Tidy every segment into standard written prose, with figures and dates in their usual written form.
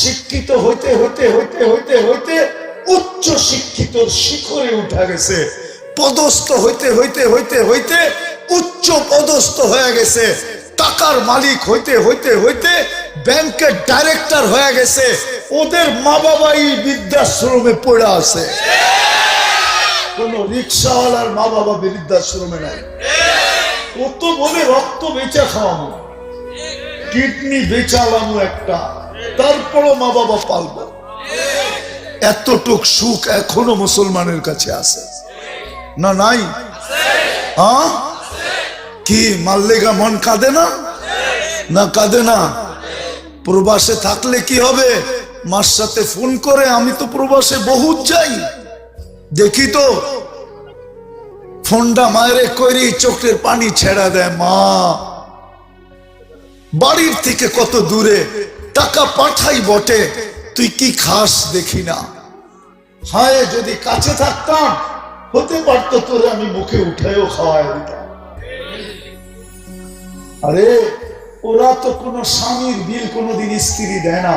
শিক্ষিত হইতে হইতে হইতে হইতে হইতে উচ্চ শিক্ষিত শিখরে উঠা গেছে, পদস্থ হইতে হইতে হইতে হইতে উচ্চ পদস্থ হয়ে গেছে, টাকার মালিক হইতে হইতে হইতে ব্যাংকের ডাইরেক্টর হয়ে গেছে। ওদের মা বাবাই বৃদ্ধাশ্রমে পড়ে আছে, কোন রিক্সাওয়ালার মা বাবা বৃদ্ধাশ্রমে নাই। ও তো বলে রক্ত বেচা খাওয়াবো, কিডনি বেচালামো একটা, তারপরও মা বাবা পালবো। এতটুক সুখ এখনো মুসলমানের কাছে আছে না? নাই? হ্যাঁ, কি মাল্লেগা মন কাঁদে না? না কাঁদে না? প্রবাসে থাকলে কি হবে? মার সাথে ফোন করে, আমি তো প্রবাসে বহুত যাই, দেখি তো ফোনটা মায়ের করি চোখের পানি ছেড়া দেয়। মা বাড়ির থেকে কত দূরে, টাকা পাঠাই বটে, তুই কি খাস দেখি না। হায় যদি কাছে থাকতাম, হতে পারতো তোরে আমি মুখে উঠাইও খাওয়াই দিতাম। আরে ওরা তো কোনো স্বামীর বিল কোনোদিন স্ত্রী দেয় না,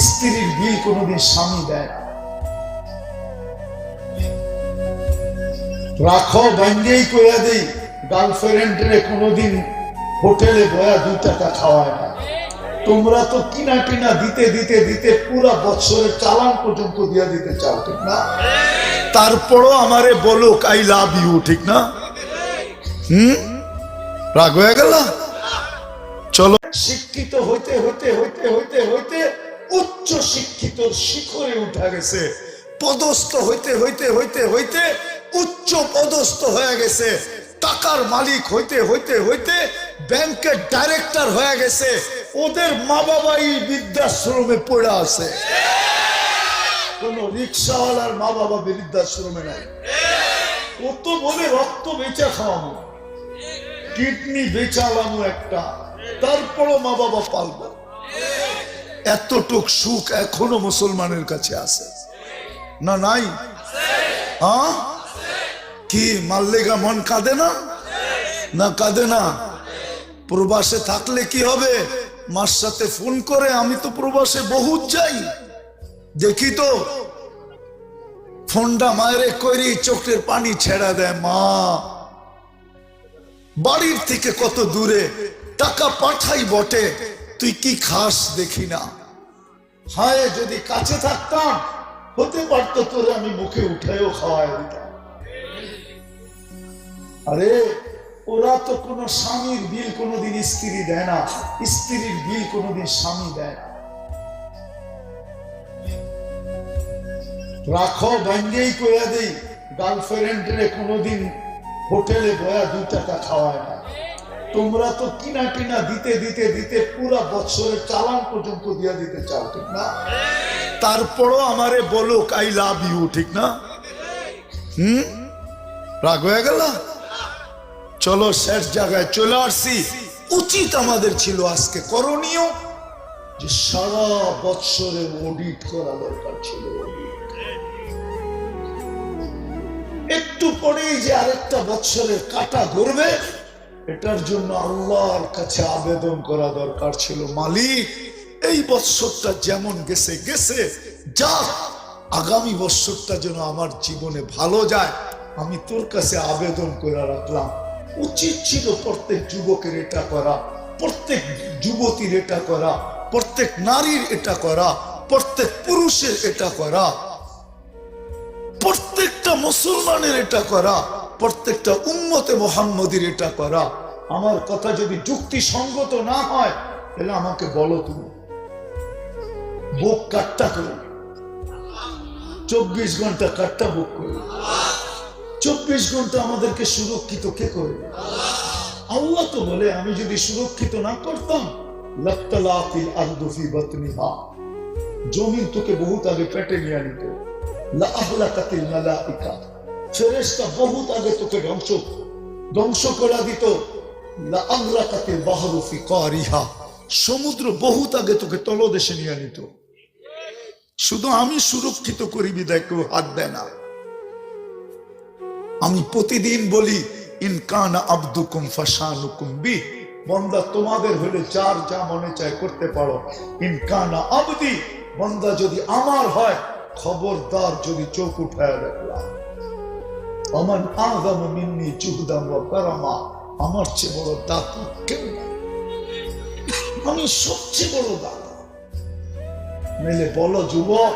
স্ত্রীর বিল কোনোদিন স্বামী দেয় না। রাখো ভাঙ্গেই কইয়া দেই, গার্লফ্রেন্ডরে কোনোদিন হোটেলে বয়া 2 টাকা খাওয়ায় না। তোমরা তো কিনা কিনা দিতে দিতে দিতে পুরা বছরের চালান পর্যন্ত দিয়া দিতে চাও, ঠিক না? তারপরও আমারে বলো আই লাভ ইউ, ঠিক না? রাগ হয়ে গেল? চলো, শিক্ষিত হইতে হইতে হইতে হইতে হইতে উচ্চ শিক্ষিত শিখরে উঠা গেছে, পদস্থ হইতে হইতে হইতে হইতে উচ্চ পদস্থ হয়ে গেছে, টাকার মালিক হইতে হইতে হইতে ব্যাংকের ডাইরেক্টর হয়ে গেছে। ওদের মা বাবাই বৃদ্ধাশ্রমে পড়ে আছে, কোন রিক্সাওয়ালার মা বাবা বৃদ্ধাশ্রমে নাই। ও তো বলে রক্ত বেচা খাওয়াবো, কিডনি বেচালামো একটা, তারপরও মা বাবা পালবো। এতটুক সুখ এখনো মুসলমানের কাছে আছে না? নাই? হ্যাঁ, কি মাল্লেগা মন কাঁদে না? না কাঁদে না? প্রবাসে থাকলে কি হবে? মার সাথে ফোন করে, আমি তো প্রবাসে বহুত যাই, দেখি তো ফোনটা মায়ের করি চোখের পানি ছেড়া দেয়। মা বাড়ির থেকে কত দূরে, টাকা পাঠাই বটে, তুই কি খাস দেখি না। হায় যদি কাছে থাকতাম, হতে পারতো তোরে আমি মুখে উঠাইও খাওয়াই দিতাম। আরে ওরা তো কোনো স্বামীর বিল কোনোদিন স্ত্রী দেয় না, স্ত্রীর বিল কোনোদিন স্বামী দেয় না। রাখো ভাঙ্গেই কইয়া দেই, গার্লফ্রেন্ডরে কোনোদিন হোটেলে বয়া 2 টাকা খাওয়ায় না। তোমরা তো কিনা কিনা দিতে দিতে দিতে পুরা বছরের চালান পর্যন্ত দিয়া দিতে চাও, ঠিক না? তারপরও আমারে বলো আই লাভ ইউ, ঠিক না? রাগ হয়ে গেল? চলো, শেষ জায়গায় চলে আসছি। উচিত আমাদের ছিল আজকে করণীয় যে সারা বছরের অডিট করা দরকার ছিল। একটু পরেই যে আরেকটা বছরের কাটা ঘুরবে, এটার জন্য আল্লাহর কাছে আবেদন করা দরকার ছিল, মালিক এই বছরটা যেমন গেছে গেছে যা, আগামী বছরটা যেন আমার জীবনে ভালো যায়, আমি তোর কাছে আবেদন করে রাখলাম। উচিত ছিল প্রত্যেক যুবকের এটা করা, প্রত্যেক যুবতীর এটা করা, প্রত্যেক নারীর এটা করা, প্রত্যেক পুরুষের এটা করা, প্রত্যেকটা মুসলমানের এটা করা, প্রত্যেকটা উম্মতে মুহাম্মদীর এটা করা। আমার কথা যদি যুক্তিসঙ্গত না হয়, তাহলে আমাকে বলো, তুমি বুক কাটটা করো, 24 ঘন্টা কাটটা বুক করো। 24 ঘন্টা আমাদেরকে সুরক্ষিত কে করবে? আল্লাহ তো বলে, আমি যদি সুরক্ষিত না করতাম, লাত্তালাতিল আরদু ফি বাতনিহা, জমিন তোকে বহুত আগে পেটে নিয়ে নিত। লা আহলাকাতিল মালাইকা, ফেরেশতা বহুত আগে তোকে ধ্বংস করে দিত। লা আগরাকাতিল বাহরু ফি কারিহা, সমুদ্র বহুত আগে তোকে তলদেশে নিয়ে নিত। শুধু আমি সুরক্ষিত করি বিদায় কেউ হাত দেয় না। আমি প্রতিদিন বলি, ইন কানা আবদুকুম ফাশানুকুম বি, বান্দা তোমাদের হলে যার যা মনে চায় করতে পারো। ইন কানা আবদি বান্দা যদি আমার হয়, খবরদার যদি চোখ উঠায় দেখলাম। আমান আযম মিন্নি জুহদান ওয়া কারামা, আমার চেয়ে বড় দাতা কেউ নাই, আমি সবচেয়ে বড় দাতা। মেলে বলো যুবক,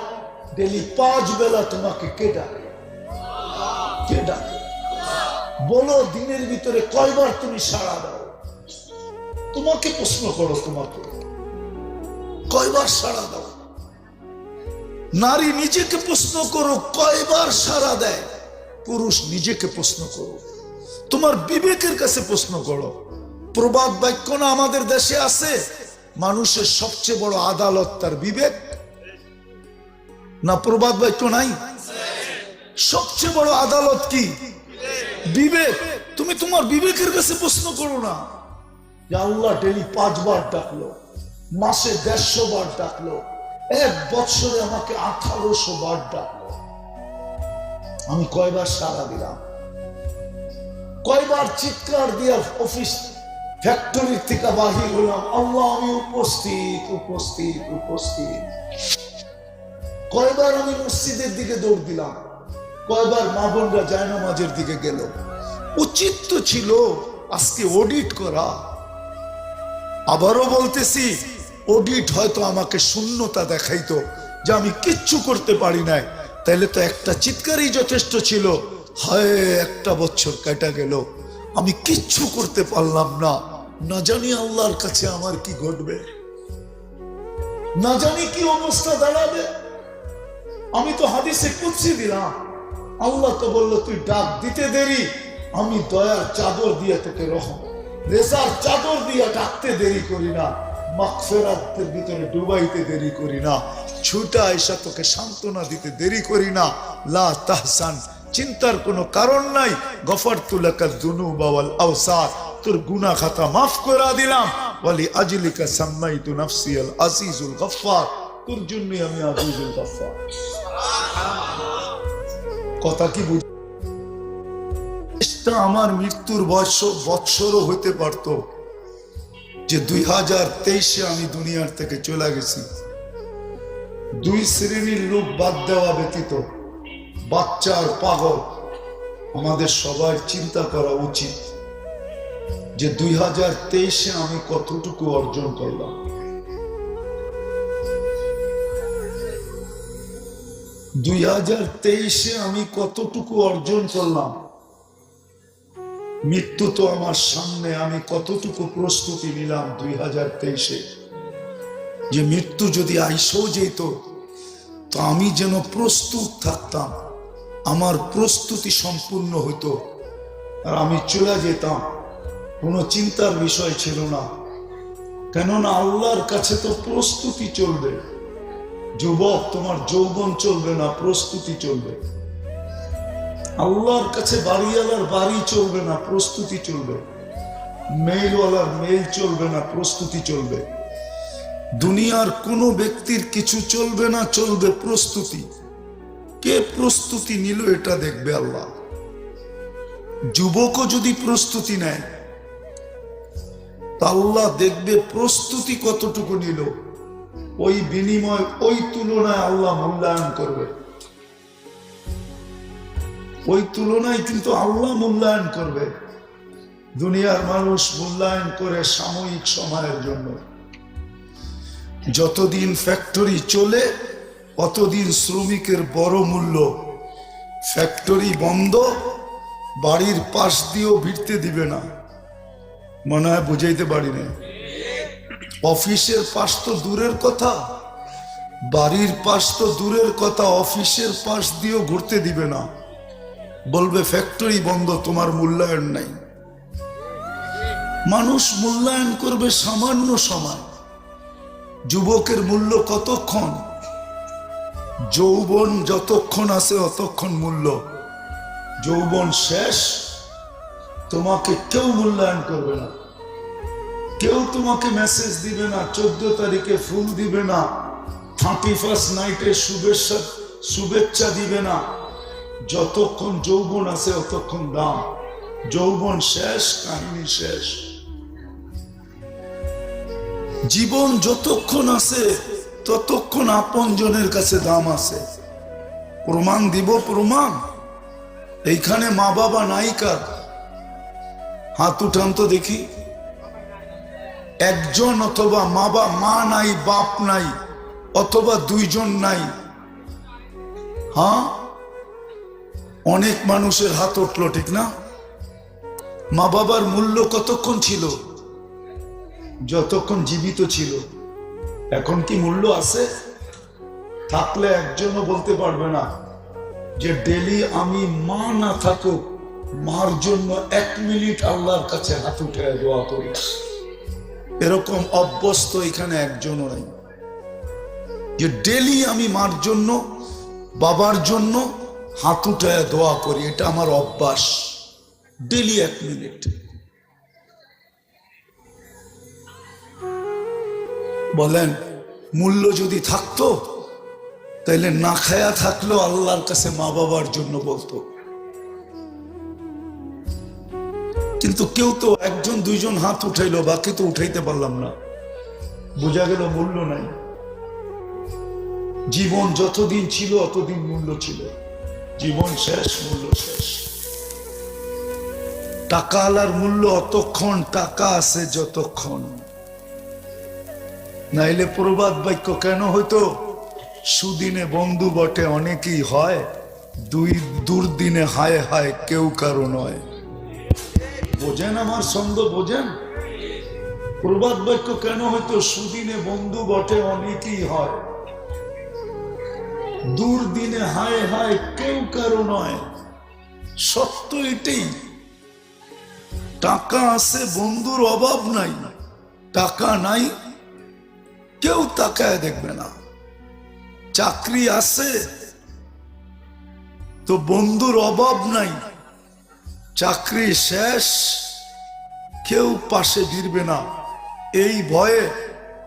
ডেলি 5 বেলা তোমাকে কে ডাকে? কে ডাকে? বলো দিনের ভিতরে কয়বার তুমি সাড়া দাও? তোমাকে প্রশ্ন করো, তোমাকে কয়বার সাড়া দাও? নারী নিজেকে প্রশ্ন করো কয়বার সাড়া দেয়। পুরুষ নিজেকে প্রশ্ন করো, তোমার বিবেকের কাছে প্রশ্ন করো। প্রবাদ বাক্য না আমাদের দেশে আছে, মানুষের সবচেয়ে বড় আদালত তার বিবেক না? প্রবাদ বাক্য নাই? সবচেয়ে বড় আদালত কি? বিবেক। তুমি তোমার বিবেকের কাছে প্রশ্ন করো না যে আল্লাহ ডেলি 5 বার ডাকলো, মাসে 150 বার ডাকলো, 1 বছরে আমাকে 1800 বার ডাকলো, আমি কয়বার সাড়া দিলাম? কয়বার চিৎকার দিয়ে অফিস ফ্যাক্টরি থেকে বাহির হলাম, আল্লাহ আমি উপস্থিত উপস্থিত উপস্থিত। কয়বার আমি মসজিদের দিকে দৌড় দিলাম, কয়বার মা বোনরা জায়নামাজের দিকে গেল। উচিত তো ছিল আজকে অডিট করা। আবারও বলতেছি, অডিট হয়তো আমাকে শূন্যতা দেখাইতো যে আমি কিচ্ছু করতে পারি নাই, তাইলে তো একটা চিৎকারই যথেষ্ট ছিল। হায়, 1 বছর কেটে গেল, আমি কিচ্ছু করতে পারলাম না, না জানি আল্লাহর কাছে আমার কি ঘটবে, না জানি কি অবস্থা দাঁড়াবে। আমি তো হাদিসে কুদসি দিলাম, আল্লাহ তো বললো তুই ডাক দিতে দেরি, আমি দয়ার চাদর দিয়ে তোকে রহম রেজার চাদর দিয়ে ডাকতে দেরি করি না, মাগফিরাতের ভিতরে ডুবাইতে দেরি করি না, ছুটা এসে তোকে সান্ত্বনা দিতে দেরি করি না। লা তাহসান, চিন্তার কোনো কারণ নাই। গফারতু লাকা যুনুবা ওয়াল আওসার, তোর গুনাহ খাতা মাফ করে দিলাম। ওয়ালি আজলিকা সাম্মাইতু নাফসি আল আজিজুল গফফার, তোর জন্যই আমি আজিজুল গফফার। কথা কি বুঝ? আমার মৃত্যুর বৎসরও হইতে পারত যে 2023-এ আমি দুনিয়ার থেকে চলে গেছি। 2 শ্রেণীর লোক বাদ দেওয়া ব্যতীত, বাচ্চা আর পাগল, আমাদের সবার চিন্তা করা উচিত যে 2023-এ আমি কতটুকু অর্জন করলাম। 2023-এ আমি কতটুকু অর্জন করলাম। মৃত্যু তো আমার সামনে, আমি কতটুকু প্রস্তুতি নিলাম 2023-এ যে মৃত্যু যদি আইসেও যেত তো আমি যেন প্রস্তুত থাকতাম, আমার প্রস্তুতি সম্পূর্ণ হতো আর আমি চলে যেতাম, কোনো চিন্তার বিষয় ছিল না। কেননা আল্লাহর কাছে তো প্রস্তুতি চলবে। যুবক, তোমার যৌবন চলবে না, প্রস্তুতি চলবে। আল্লাহর কাছে বাড়িওয়ালার বাড়ি চলবে না, প্রস্তুতি চলবে। মেইলওয়ালার মেইল চলবে না, প্রস্তুতি চলবে। দুনিয়ার কোনো ব্যক্তির কিছু চলবে না, চলবে প্রস্তুতি। কে প্রস্তুতি নিল এটা দেখবে আল্লাহ। যুবকও যদি প্রস্তুতি নেয় তা আল্লাহ দেখবে প্রস্তুতি কতটুকু নিল, ওই বিনিময়, ওই তুলনায় আল্লাহ মূল্যায়ন করবে। ওই তুলনায় কিন্তু আল্লাহ মূল্যায়ন করবে। দুনিয়ার মানুষ মূল্যায়ন করে সাময়িক সময়ের জন্য। যতদিন ফ্যাক্টরি চলে অতদিন শ্রমিকের বড় মূল্য। ফ্যাক্টরি বন্ধ, বাড়ির পাশ দিয়েও ভিড়তে দিবে না। মনে হয় বুঝাইতে পারি না। অফিসের পাশ তো দূরের কথা, বাড়ির পাশ তো দূরের কথা, অফিসের পাশ দিয়েও ঘুরতে দিবে না। বলবে ফ্যাক্টরি বন্ধ, তোমার মূল্যায়ন নাই। মানুষ মূল্যায়ন করবে সামান্য সময়। যুবকের মূল্য কতক্ষণ? যৌবন যতক্ষণ আছে অতক্ষণ মূল্য। যৌবন শেষ, তোমাকে কেউ মূল্যায়ন করবে না, কেউ তোমাকে মেসেজ দিবে না, 14 তারিখে ফুল দিবে না, 31st নাইটে শুভেচ্ছা দিবে না। যতক্ষণ যৌবন আছে অতক্ষণ দাম। যৌবন শেষ, কাহিনী শেষ। জীবন যতক্ষণ আছে ততক্ষণ আপনজনের কাছে দাম আছে। প্রমাণ দিব, প্রমাণ। এইখানে মা বাবা নাই কার? হাত উঠান তো দেখি। একজন, অথবা মা নাই, বাপ নাই, অথবা দুইজন নাই। হ্যাঁ, অনেক মানুষের হাত উঠলো, ঠিক না? মা বাবার মূল্য কতক্ষণ ছিল? যতক্ষণ জীবিত ছিল। এখন কি মূল্য আছে? থাকলে একজনও বলতে পারবে না যে ডেলি আমি মা না থাকুক, মার জন্য 1 মিনিট আল্লাহর কাছে হাত উঠে দোয়া করি। এরকম অভ্যস্ত এখানে একজনও নাই যে ডেলি আমি মার জন্য, বাবার জন্য হাত উঠে দোয়া করি। এটা আমার অভ্যাস, ডেলি 1 মিনিট। বলেন, মূল্য যদি থাকতো তাইলে না খায়া থাকলেও আল্লাহর কাছে মা বাবার জন্য বলতো। কিন্তু কেউ তো একজন দুইজন হাত উঠাইলো, বাকি তো উঠাইতে পারলাম না। বোঝা গেল মূল্য নাই। জীবন যতদিন ছিল অতদিন মূল্য ছিল, জীবন শেষ, মূল্য শেষ। টাকা আলার মূল্য অতক্ষণ টাকা আছে যতক্ষণ। নাইলে প্রবাদ বাক্য কেন হইতো? সুদিনে বন্ধু বটে অনেকেই হয়, দুর্দিনে হায় হায় কেউ কারো নয়। বোঝেন আমার ছন্দ, বোঝেন? প্রবাদ বাক্য কেন হইতো? সুদিনে বন্ধু বটে অনেকেই হয়, দুর্দিনে হায় হায় কেউ কারো নয়। সত্য এটাই। টাকা আছে, বন্ধুর অভাব নাই। টাকা নাই, কেউ তাকায় দেখবে না। চাকরি আছে তো বন্ধুর অভাব নাই। চাকরি শেষ, কেউ পাশে ভিড়বে না, এই ভয়ে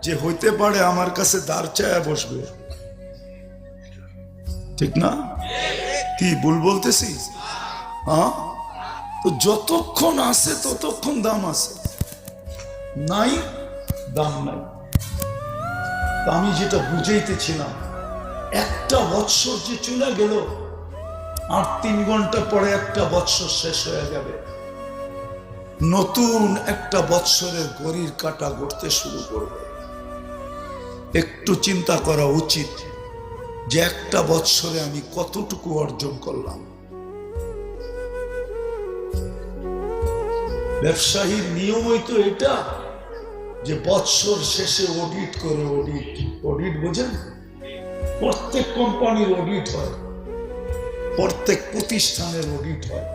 যে হইতে পারে আমার কাছে দাঁড় চায়া বসবে। ঠিক না? কি ভুল বলতেছি? হ্যাঁ, তো যতক্ষণ আছে ততক্ষণ দাম আছে, নাই দাম নাই। আমি যেটা বুঝাইতেছিলাম, একটা বৎসর যে চলে গেল, আর 3 ঘন্টা পরে একটা বৎসর শেষ হয়ে যাবে। নতুন একটা বৎসরের ঘড়ির কাঁটা ঘুরতে শুরু করবে। একটু চিন্তা করা উচিত যে একটা বৎসরে আমি কতটুকু অর্জন করলাম। ব্যবসায়ীর নিয়মই তো এটা যে বৎসর শেষে অডিট করে। অডিট বোঝেন? প্রত্যেক কোম্পানির অডিট হয়, প্রত্যেক প্রতিষ্ঠানের অডিট হয়,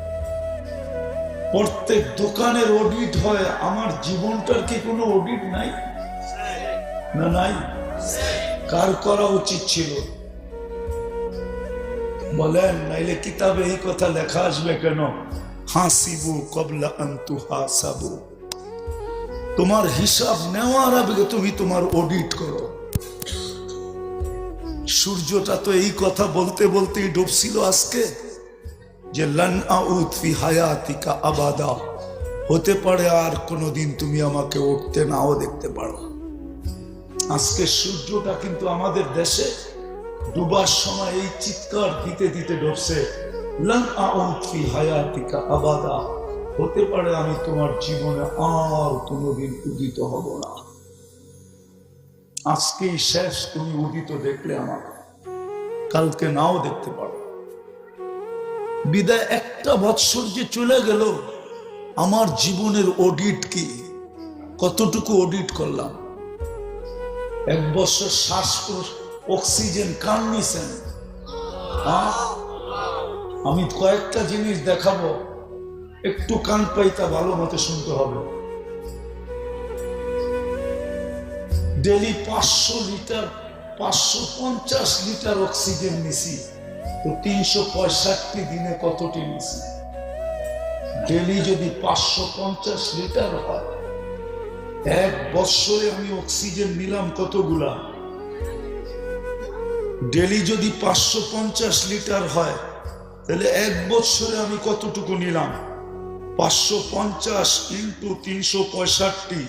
প্রত্যেক দোকানের অডিট হয়। আমার জীবনটার কি কোনো অডিট নাই? না, নাই। কার করা উচিত ছিল? বলেন, নাইলে কিতাবে এই কথা লেখা আসবে কেন? হাসিবু কবলা আন তুহাসাবু। তোমার হিসাব নেওয়ার আগে তুমি তোমার অডিট করো। সূর্যটা তো এই কথা বলতে বলতেই ডুবছিল আজকে, যে লান আউদ ফি হায়াতিকা আবাদা। হতে পারে আর কোনোদিন তুমি আমাকে উঠতে নাও দেখতে পারো। আজকে সূর্যটা কিন্তু আমাদের দেশে ডুবার সময় এই চিৎকার দিতে দিতে ডুবছে, লান আউদ ফি হায়াতিকা আবাদা। হতে পারে আমি তোমার জীবনে আর কোনোদিন উদিত হব না। আজকেই শেষ। তুমি উদিত দেখলে আমাকে, কালকে নাও দেখতে পারো। বিদায় একটা বৎসর যে চলে গেল, আমার জীবনের অডিট কি? কতটুকু অডিট করলাম? 1 বছর শ্বাস অক্সিজেন কান নিছেন? আমি কয়েকটা জিনিস দেখাবো, একটু কান পাইতা ভালো মতো শুনতে হবে। ডেলি 500 লিটার 550 লিটার অক্সিজেন নিছি, তো 365 দিনে কতটি নিছি? ডেলি যদি 550 লিটার হয়, 1 বছরে আমি অক্সিজেন নিলাম কতগুলা? ডেলি যদি 550 লিটার হয়, তাহলে 1 বছরে আমি কতটুকু নিলাম? 550 ইন্টু 365,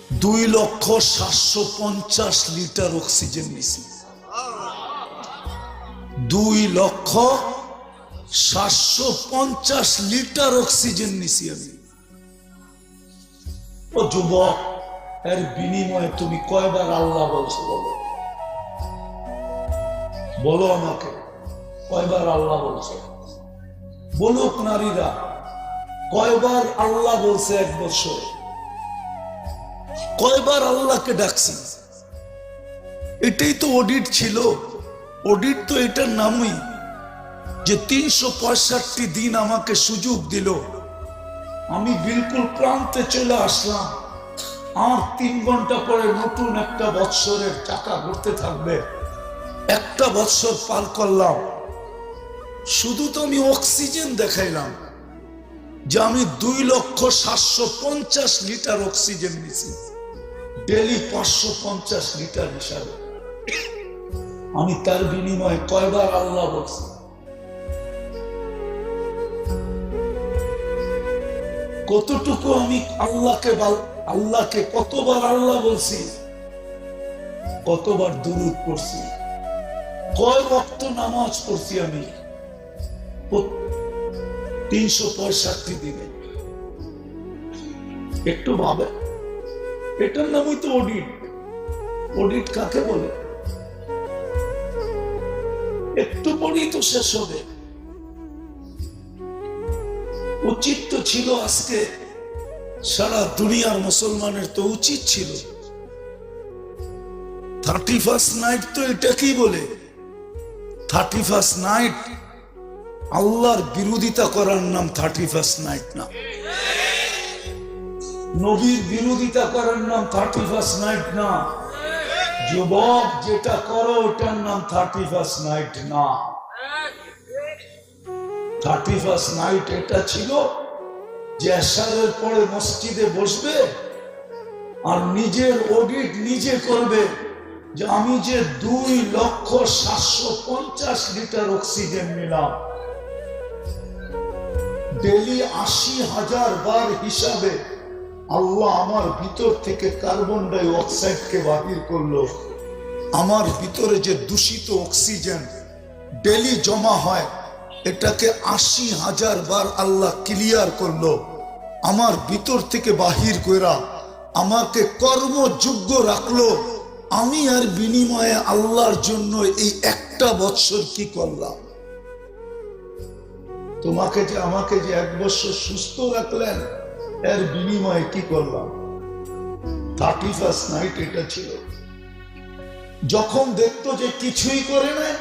2,750,000 লিটার অক্সিজেন নিছি। 2,750,000 লিটার অক্সিজেন নিছি আমি। ও যুবক, এর বিনিময়ে তুমি কয়বার আল্লাহ বলছো? বলো বলো আমাকে, কয়বার আল্লাহ বলছো? বলুক নারীরা, কয়বার আল্লাহ বলছে এক বছরে? কয়বার আল্লাহকে ডাকছি? এটাই তো অডিট ছিল। অডিট তো এটার নামই, যে 365 দিন আমাকে সুযোগ দিল। আমি বিলকুল প্রান্তে চলে আসলাম। আর 3 ঘন্টা পরে নতুন একটা বৎসরের চাকা ঘুরতে থাকবে। একটা বৎসর পার করলাম, শুধু তো আমি অক্সিজেন দেখাইলাম যে আমি 2,750,000 লিটার অক্সিজেন নিছি, ডেলি 550 লিটার হিসাবে। আমি তার বিনিময়ে কয়বার আল্লাহ বলছি? কতটুকু আমি আল্লাহকে কতবার আল্লাহ বলছি, কতবার দুরূদ পড়ছি, কয় ওয়াক্ত নামাজ পড়ছি আমি 365 দিনে। একটু ভাবে, এটার নামই তো অডিট। অডিট কাকে বলে? একটু পরেই তো শেষ হবে। উচিত তো ছিল আজকে সারা দুনিয়ার মুসলমানের তো উচিত ছিল 31st নাইট, তো এটা কি বলে 31st নাইট? আল্লাহর বিরোধিতা করার নাম 31st নাইট না। নবীর বিরোধিতা করার নাম 31st নাইট না। যুবক, যেটা করো ওটার নাম 31st নাইট না। 31st নাইট এটা ছিল যে এশারের পরে মসজিদে বসবে আর নিজের অডিট নিজে করবে যে আমি যে 2,750,000 লিটার অক্সিজেন নিলাম, ডেলি 80,000 বার হিসাবে আল্লাহ আমার ভিতর থেকে কার্বন ডাই অক্সাইডকে বাতিল করলো। আমার ভিতরে যে দূষিত অক্সিজেন ডেলি জমা হয়, এটাকে 80,000 বার আল্লাহ ক্লিয়ার করলো। আমার ভিতর থেকে বাহির কইরা আমাকে কর্মযোগ্য রাখলো। আমি আর বিনিময়ে আল্লাহর জন্য এই একটা বৎসর কি করলাম? তোমাকে যে আমাকে যে 1 বছর সুস্থ রাখলেন, এর বিনিময়ে কি করলাম? 31st নাইট এটা ছিল। যখন দেখতো যে কিছুই করে নাই,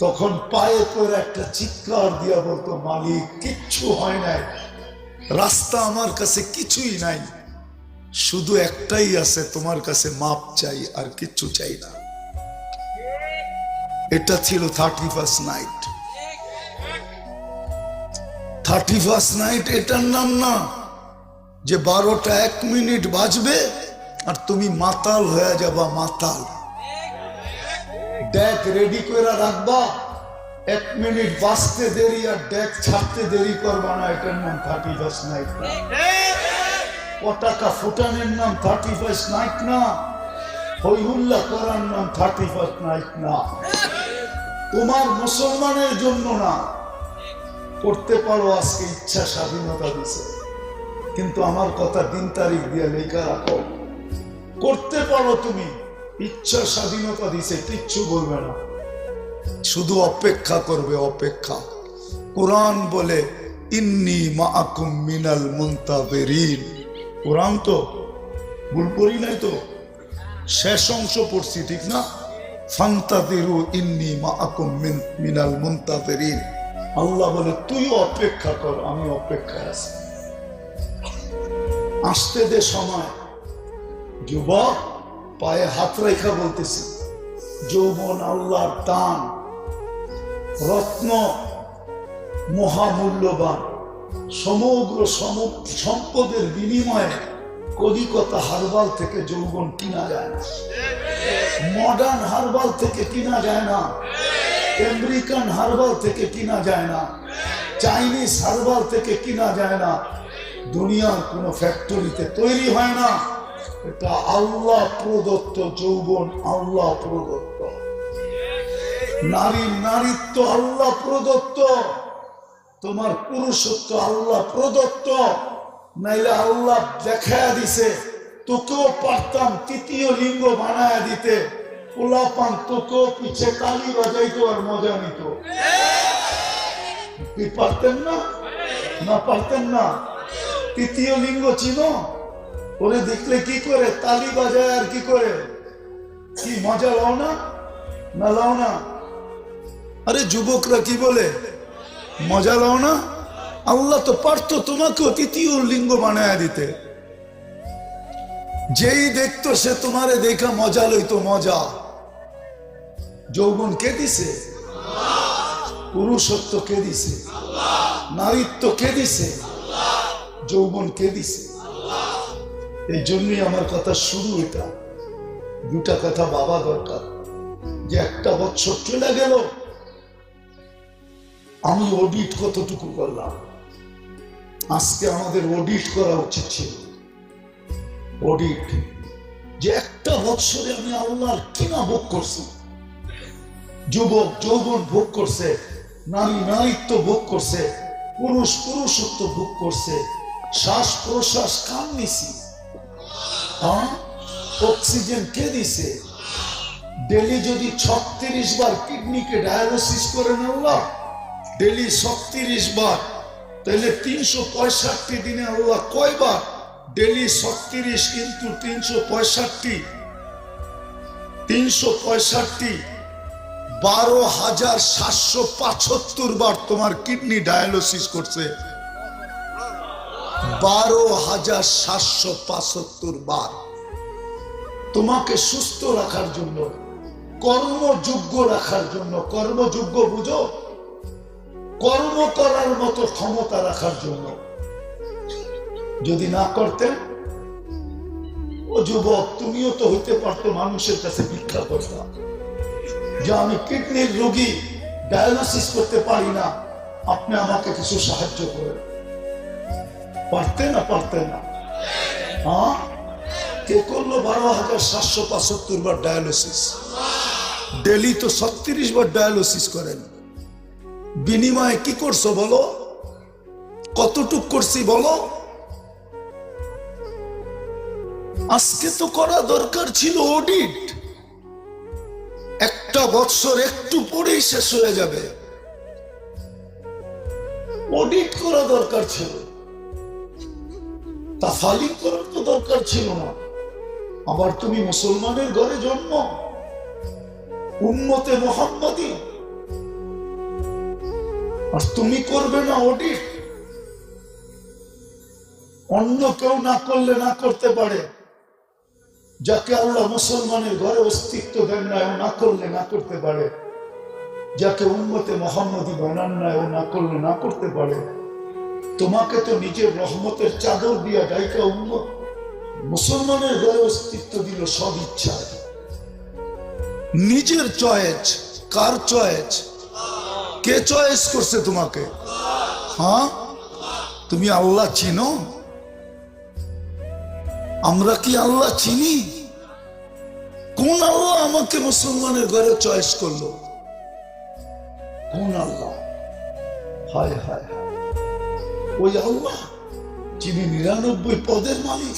তখন পায়ে করে একটা চিৎকার দিয়া বলতো, মালিক কিচ্ছু হয় নাই, রাস্তা আমার কাছে কিছুই নাই, শুধু একটাই আছে, তোমার কাছে মাপ চাই, আর কিচ্ছু চাই না। এটা ছিল 31st নাইট। 31st নাইট এটার নাম না যে 12টা 1 মিনিট বাজবে আর তুমি মাতাল হয়ে যাবা। মাতাল ডেক রেডি করে রাখবা, 1 মিনিট বাজতে দেরি আর ডেক ছাড়তে দেরি করবা না, এটার নাম 31st নাইট না। পতাকা ফুটানোর নাম 31st নাইট না। হই হুল্লা করার নাম 31st নাইট না। তোমার মুসলমানের জন্য না। করতে পারো, আজকে ইচ্ছা স্বাধীনতা দিছে, কিন্তু আমার কথা দিন তারিখ দিয়ে লেখা রাখো। করতে পারো তুমি, ইচ্ছা স্বাধীনতা দিছে, কিচ্ছু বলবে না, শুধু অপেক্ষা করবে, অপেক্ষা। কোরআন বলে ইন্নী মাআকুম মিনাল মুনতাযিরিন। কোরআন তো ভুল পড়ি নাই তো, শেষ অংশ পড়ছি ঠিক না? ফান্তাযিরু ইন্নী মাআকুম মিনাল মুনতাযিরিন। আল্লাহ বলে তুই অপেক্ষা কর, আমি অপেক্ষায় আছি, আসতে দে সময়। যুবক, পায়ে হাত রেখা বলতেছি, যৌবন আল্লাহর দান, রত্ন, মহামূল্যবান। সমগ্র সম্পদের বিনিময়ে কলিকতা হারবাল থেকে যৌবন কিনা যায় না, মডার্ন হারবাল থেকে কিনা যায় না, আমেরিকান হারবাল থেকে কিনা যায় না, চাইনিজ হারবাল থেকে কিনা যায় না, দুনিয়ার কোন ফ্যাক্টরিতে তৈরি হয় না। এটা আল্লাহ প্রদত্ত যৌবন, আল্লাহ প্রদত্ত। নারীত্ব আল্লাহ প্রদত্ত, তোমার পুরুষত্ব আল্লাহ প্রদত্ত। নাইলে আল্লাহ দেখায়া দিছে, তোকেও পারতাম তৃতীয় লিঙ্গ বানায়া দিতে, পোলাপান তোকেও পিছে তালি বাজাইতো আর মজা নিত। কি পারতেন না? না পারতেন না? তৃতীয় লিঙ্গ চিনো? ওরে দেখলে কি করে? তালি বাজায় আর কি করে? কি মজা লাও না? না লাও না? আরে যুবকরা কি বলে? মজা লাও না? আল্লাহ তো পারতো তোমাকেও তৃতীয় লিঙ্গ বানায় দিতে। যেই দেখতো সে তোমারে দেখা মজা লইতো, মজা। যৌবন কে দিছে? পুরুষত্ব কে দিছে? নারীত্ব কে দিছে? যৌবন কে দিছে? এই জন্যই আমার কথা শুরু। এটা দুটা কথা ভাবা দরকার, যে একটা বছর চলে গেল, আমি অডিট কতটুকু করলাম। আজকে আমাদের অডিট করা উচিত ছিল। অডিট, যে একটা বছরে আমি আল্লাহর কিনা ভোগ করছি। যুবক যৌবন ভোগ করছে, নারী নারীত্ব ভোগ করছে, পুরুষ পুরুষত্ব ভোগ করছে, শ্বাস প্রশ্বাস কান নিছি। অক্সিজেন কে দিছে? ডেলি যদি 36 বার কিডনিকে ডায়ালিসিস করেন আল্লাহ, ডেলি 36 বার, তাহলে 365 দিনে আল্লাহ কয়বার? ডেলি 36 কিন্তু 365, 12,775 বার তোমার কিডনি ডায়ালিসিস করছে। 12,775 বার তোমাকে সুস্থ রাখার জন্য, কর্মযোগ্য রাখার জন্য। কর্মযোগ্য বুঝো? কর্ম করার মতো ক্ষমতা রাখার জন্য। যদি না করতেন, ও যুবক তুমিও তো হইতে পারতো মানুষের কাছে ভিক্ষা করতাম, যে আমি কিডনির রোগী, ডায়ালিসিস করতে পারি না, আপনি আমাকে কিছু সাহায্য করেন। পারতেন না? পারতেন না? হ্যাঁ, কে করলো 12,775 বার ডায়ালিসিস? ডেলি তো 36 বার ডায়ালিসিস করেন। বিনিময়ে কি করছো বলো? কতটুক করছি বলো? আজকে তো করা দরকার ছিল অডিট। একটা বছর একটু পরেই শেষ হয়ে যাবে, অডিট করা দরকার ছিল। তাফালিং করার তো দরকার ছিল না। আবার তুমি মুসলমানের ঘরে জন্ম, উম্মতে মুহাম্মাদি, আর তুমি করবে না অডিট? অন্য কেউ না করলে না করতে পারে, যাকে আল্লাহ মুসলমানের ঘরে অস্তিত্ব দেন না, ও না করলে না করতে পারে। যাকে উম্মতে মুহাম্মাদি বানান না, ও না করলে না করতে পারে। তোমাকে তো নিজের রহমতের চাদর দিয়া ডাইকা উম্মত মুসলমানের ঘরে অস্তিত্ব দিল সব ইচ্ছায়। নিজের চয়েস। কার চয়েস? কে চয়েস করছে তোমাকে? হ্যাঁ, তুমি আল্লাহ চিনো? আমরা কি আল্লাহ চিনি? কোন আল্লাহ আমাকে মুসলমানের ঘরে চয়েস করলো? কোন আল্লাহ? হায় হায় হায়, ওই আল্লাহ যিনি 99 পদের মালিক।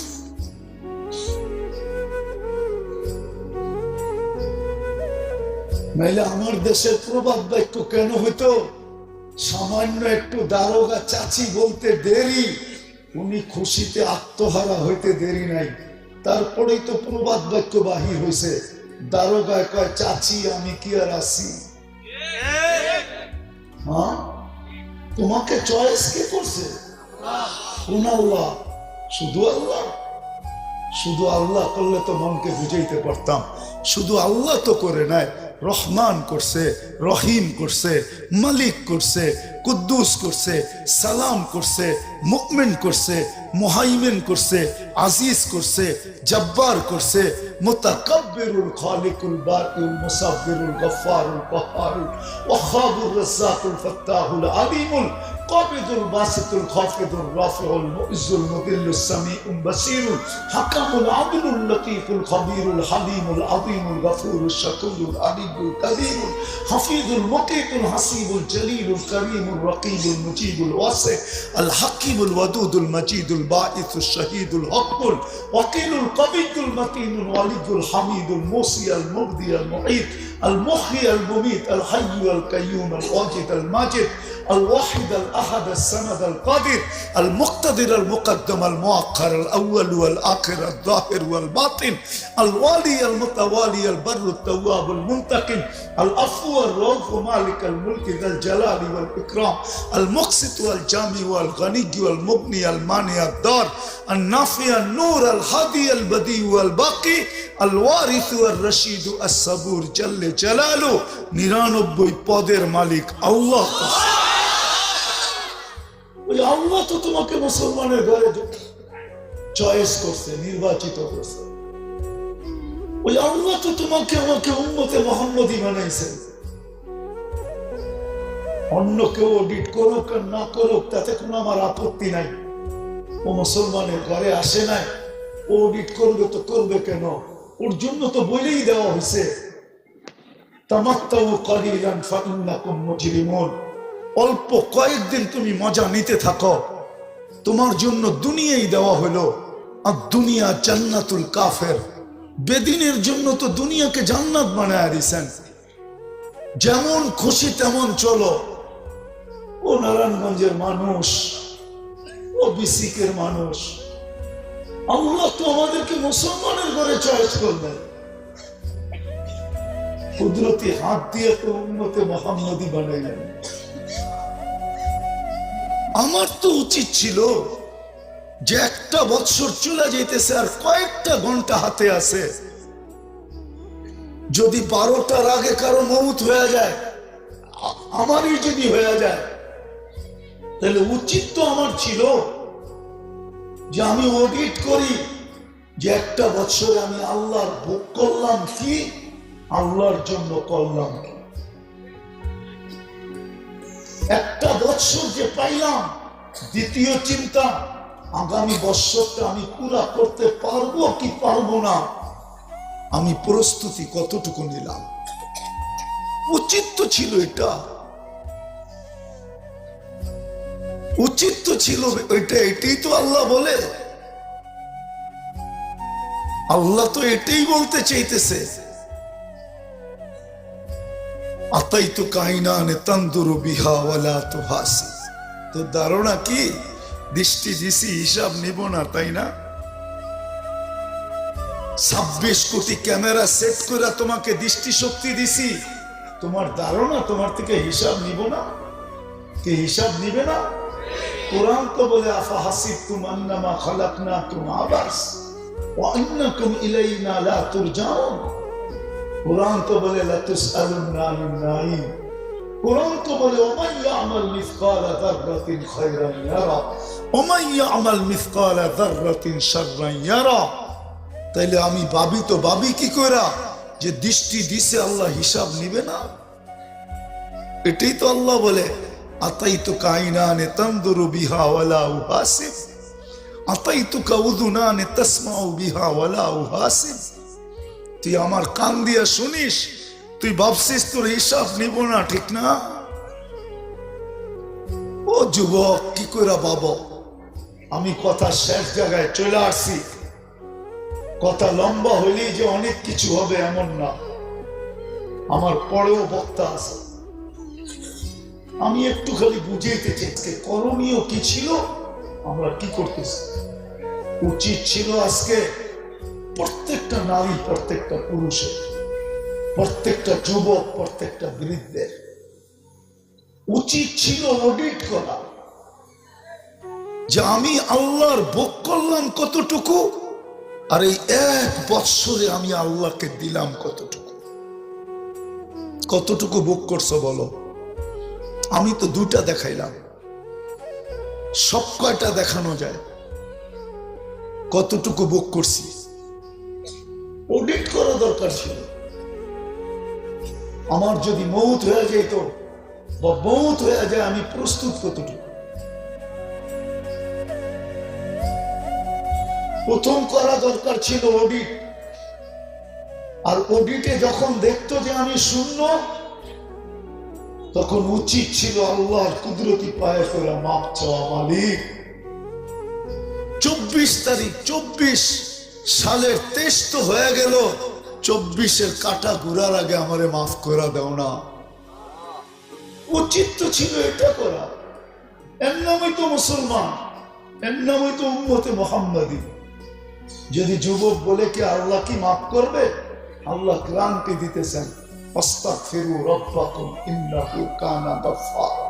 নাইলে আমার দেশের প্রবাদ বাক্য কেন হইতো? সামান্য একটু দারোগা চাচি বলতে দেরি, উনি খুশিতে আত্মহারা হইতে দেরি নাই, তারপরেই তো প্রবাদ বাক্য বাহির হয়েছে। দারোগায় কয়, চাচি আমি কি আর আসি? হ্যাঁ, তোমাকে চয়েস কে করছে? কোন আল্লাহ? শুধু আল্লাহ? শুধু আল্লাহ করলে তো মনকে বুঝাইতে পারতাম। শুধু আল্লাহ তো করে নাই, রহমান করছে, রহিম করছে, মালিক করছে, কুদ্দুস করছে, সালাম করছে, মুমিন করছে, মুহাইমিন করছে, আজিজ করছে, জব্বার করছে, মুতাকাব্বিরুল খালিকুল বারিউল মুসাব্বিরুল গফফারুল কহ্হারুল ওয়াহাবুর রাজ্জাকুল ফাত্তাহুল আলিমুল القابض الباسط الخافض الرافع المعز المذل السميع البصير حكم العدل اللطيف الخبير الحليم العظيم الغفور الشكور العليم الكبير حفيظ المقيت الحسيب الجليل الكريم الرقيب المجيب الواسع الحكيم الودود المجيد الباعث الشهيد الحق الوكيل القوي المتين الولي الحميد الموصي المبدي المعيد المحيي المميت الحي القيوم الواجد الماجد الواحد الأحد الصمد القادر المقتدر المقدم المؤخر الأول والآخر الظاهر والباطن الوالي المتوالي البر التواب المنتقم العفو الرؤوف مالك الملك ذا الجلال والإكرام المقسط والجامع والغني والمغني المانع الدار النافع النور الهادي البديع والباقي الوارث والرشيد الصبور جل جلاله 99 পদের মালিক আল্লাহ। ওই আল্লাহ তো তোমাকে মুসলমানের ঘরে চয়েস করছে, নির্বাচিত করছে। ওই আল্লাহ তো তোমাকে আমাকে উম্মতে মুহাম্মদী বানাইছেন। অন্য কেউ অডিট করুক আর না করুক তাতে কোনো আমার আপত্তি নাই। ও মুসলমানের ঘরে আসে নাই, ও অডিট করবে তো করবে কেন? ওর জন্য তো বলেই দেওয়া হয়েছে তামাত্তাউ কালিলান ফাইন্নাকুম মুজরিমুন। অল্প কয়েকদিন তুমি মজা নিতে থাকো, তোমার জন্য দুনিয়াই দেওয়া হলো। আর দুনিয়া জান্নাতুল কাফের। বেদিনের জন্য তো দুনিয়াকে জান্নাত বানায় দিয়েছেন। যেমন খুশি তেমন চলো। ও নারায়ণগঞ্জের মানুষ, ও বিসিকের মানুষ, আল্লাহ তো আমাদেরকে মুসলমানের ঘরে চয়েস করবেন। কুদরতি হাত দিয়ে তো উম্মতে মুহাম্মদী বানাইলেন। আমার তো উচিত ছিল যে একটা বছর চলে যাইতেছে আর কয়েকটা ঘন্টা হাতে আছে, যদি 12টার আগে কারো মউত হয়ে যায়, আমারই যদি হয়ে যায়, তাহলে উচিত তো আমার ছিল যে আমি অডিট করি যে একটা বছরে আমি আল্লাহর ভোগ করলাম কি, আল্লাহর জন্য করলাম কি। একটা বছর যে পাইলাম, দ্বিতীয় চিন্তা আগামী বছরটা আমি পুরা করতে পারবো কি পারবো না, আমি প্রস্তুতি কতটুকু নিলাম। উচিত তো ছিল এটা, উচিত তো ছিল ওইটা। এটাই তো আল্লাহ বলে, আল্লাহ তো এটাই বলতে চাইতেছে। আতাইতু কাইনানে তানদুরু বিহা ওয়ালা তুহাসি। তো ধারণা কি দৃষ্টি দিছি হিসাব নিব না, তাই না? 26 কোটি ক্যামেরা সেট করে তোমাকে দৃষ্টি শক্তি দিছি, তোমার ধারণা তোমার থেকে হিসাব নিব না? কি হিসাব নিবে না? কোরআন তো বলে আফা হাসিবতুম আন্নামা খালাকনাকুম আবাস ওয়া আন্নাকুম ইলাইনা লা তুরজাউন। কোরআন তো বলে লা তুসআলুন্না আনিন নাঈম। কোরআন তো বলে ওমান ইয়ামাল মিসকালা যাররাতিন খায়রান ইয়ারা ওমান ইয়ামাল মিসকালা যাররাতিন শাররান ইয়ারা। তাইলে আমি ভাবি তো ভাবি কি কইরা যে দৃষ্টি দিছে আল্লাহ হিসাব নিবে না? এটাই তো আল্লাহ বলে আতাইতুকা আইনানে তানদুরু বিহা ওয়ালা উহাসিব আতাইতুকা উযুনানে তাসমাউ বিহা ওয়ালা উহাসিব। তুই আমার কান দিয়া শুনিস, তুই ভাবছিস তোর হিসাব নিব না, ঠিক না? ও যুবক, কি কইরা বাবা, আমি কথা শেষ জায়গায় চলে আসছি। কথা লম্বা হইলেই যে অনেক কিছু হবে এমন না, আমার পরেও বক্তা আছে। আমি একটু খালি বুঝাইতে চাইছি করণীয় কি ছিল, আমরা কি করতেছি। উচিত ছিল আজকে প্রত্যেকটা নারী, প্রত্যেকটা পুরুষের, প্রত্যেকটা যুবক, প্রত্যেকটা বৃদ্ধের উচিত ছিল অডিট করা যে আমি আল্লাহর ভোগ করলাম কতটুকু, আর এই 1 বছরে আমি আল্লাহকে দিলাম কতটুকু। কতটুকু ভোগ করছো বলো? আমি তো 2টা দেখাইলাম, সব কয়টা দেখানো যায়? কতটুকু ভোগ করছি অডিট করা দরকার ছিল। আমার যদি মউত হয়ে যেত বা মউত হয়ে যায়, আমি প্রস্তুত কতটুকু। প্রথম করা দরকার ছিল অডিট। আর অডিটে যখন দেখতো যে আমি শূন্য, তখন উচিত ছিল আল্লাহর কুদরতি পায়ে করে মাপ চাওয়া, মালিক 24 তারিখ 24 সালের 23 তো হয়ে গেল, 24-এর কাটা ঘুরার আগে আমারে মাফ করে দাও না। উচিত তো ছিল এটা করা। এর নামই তো মুসলমান, এর নামই তো উম্মতে মুহাম্মাদি। যদি যুবক বলে কি আল্লাহ কি মাফ করবে, আল্লাহ ক্লান্তি দিতেছেন, আস্তাগফিরু রাব্বাকুম ইন্নাহু কানা গাফফারা।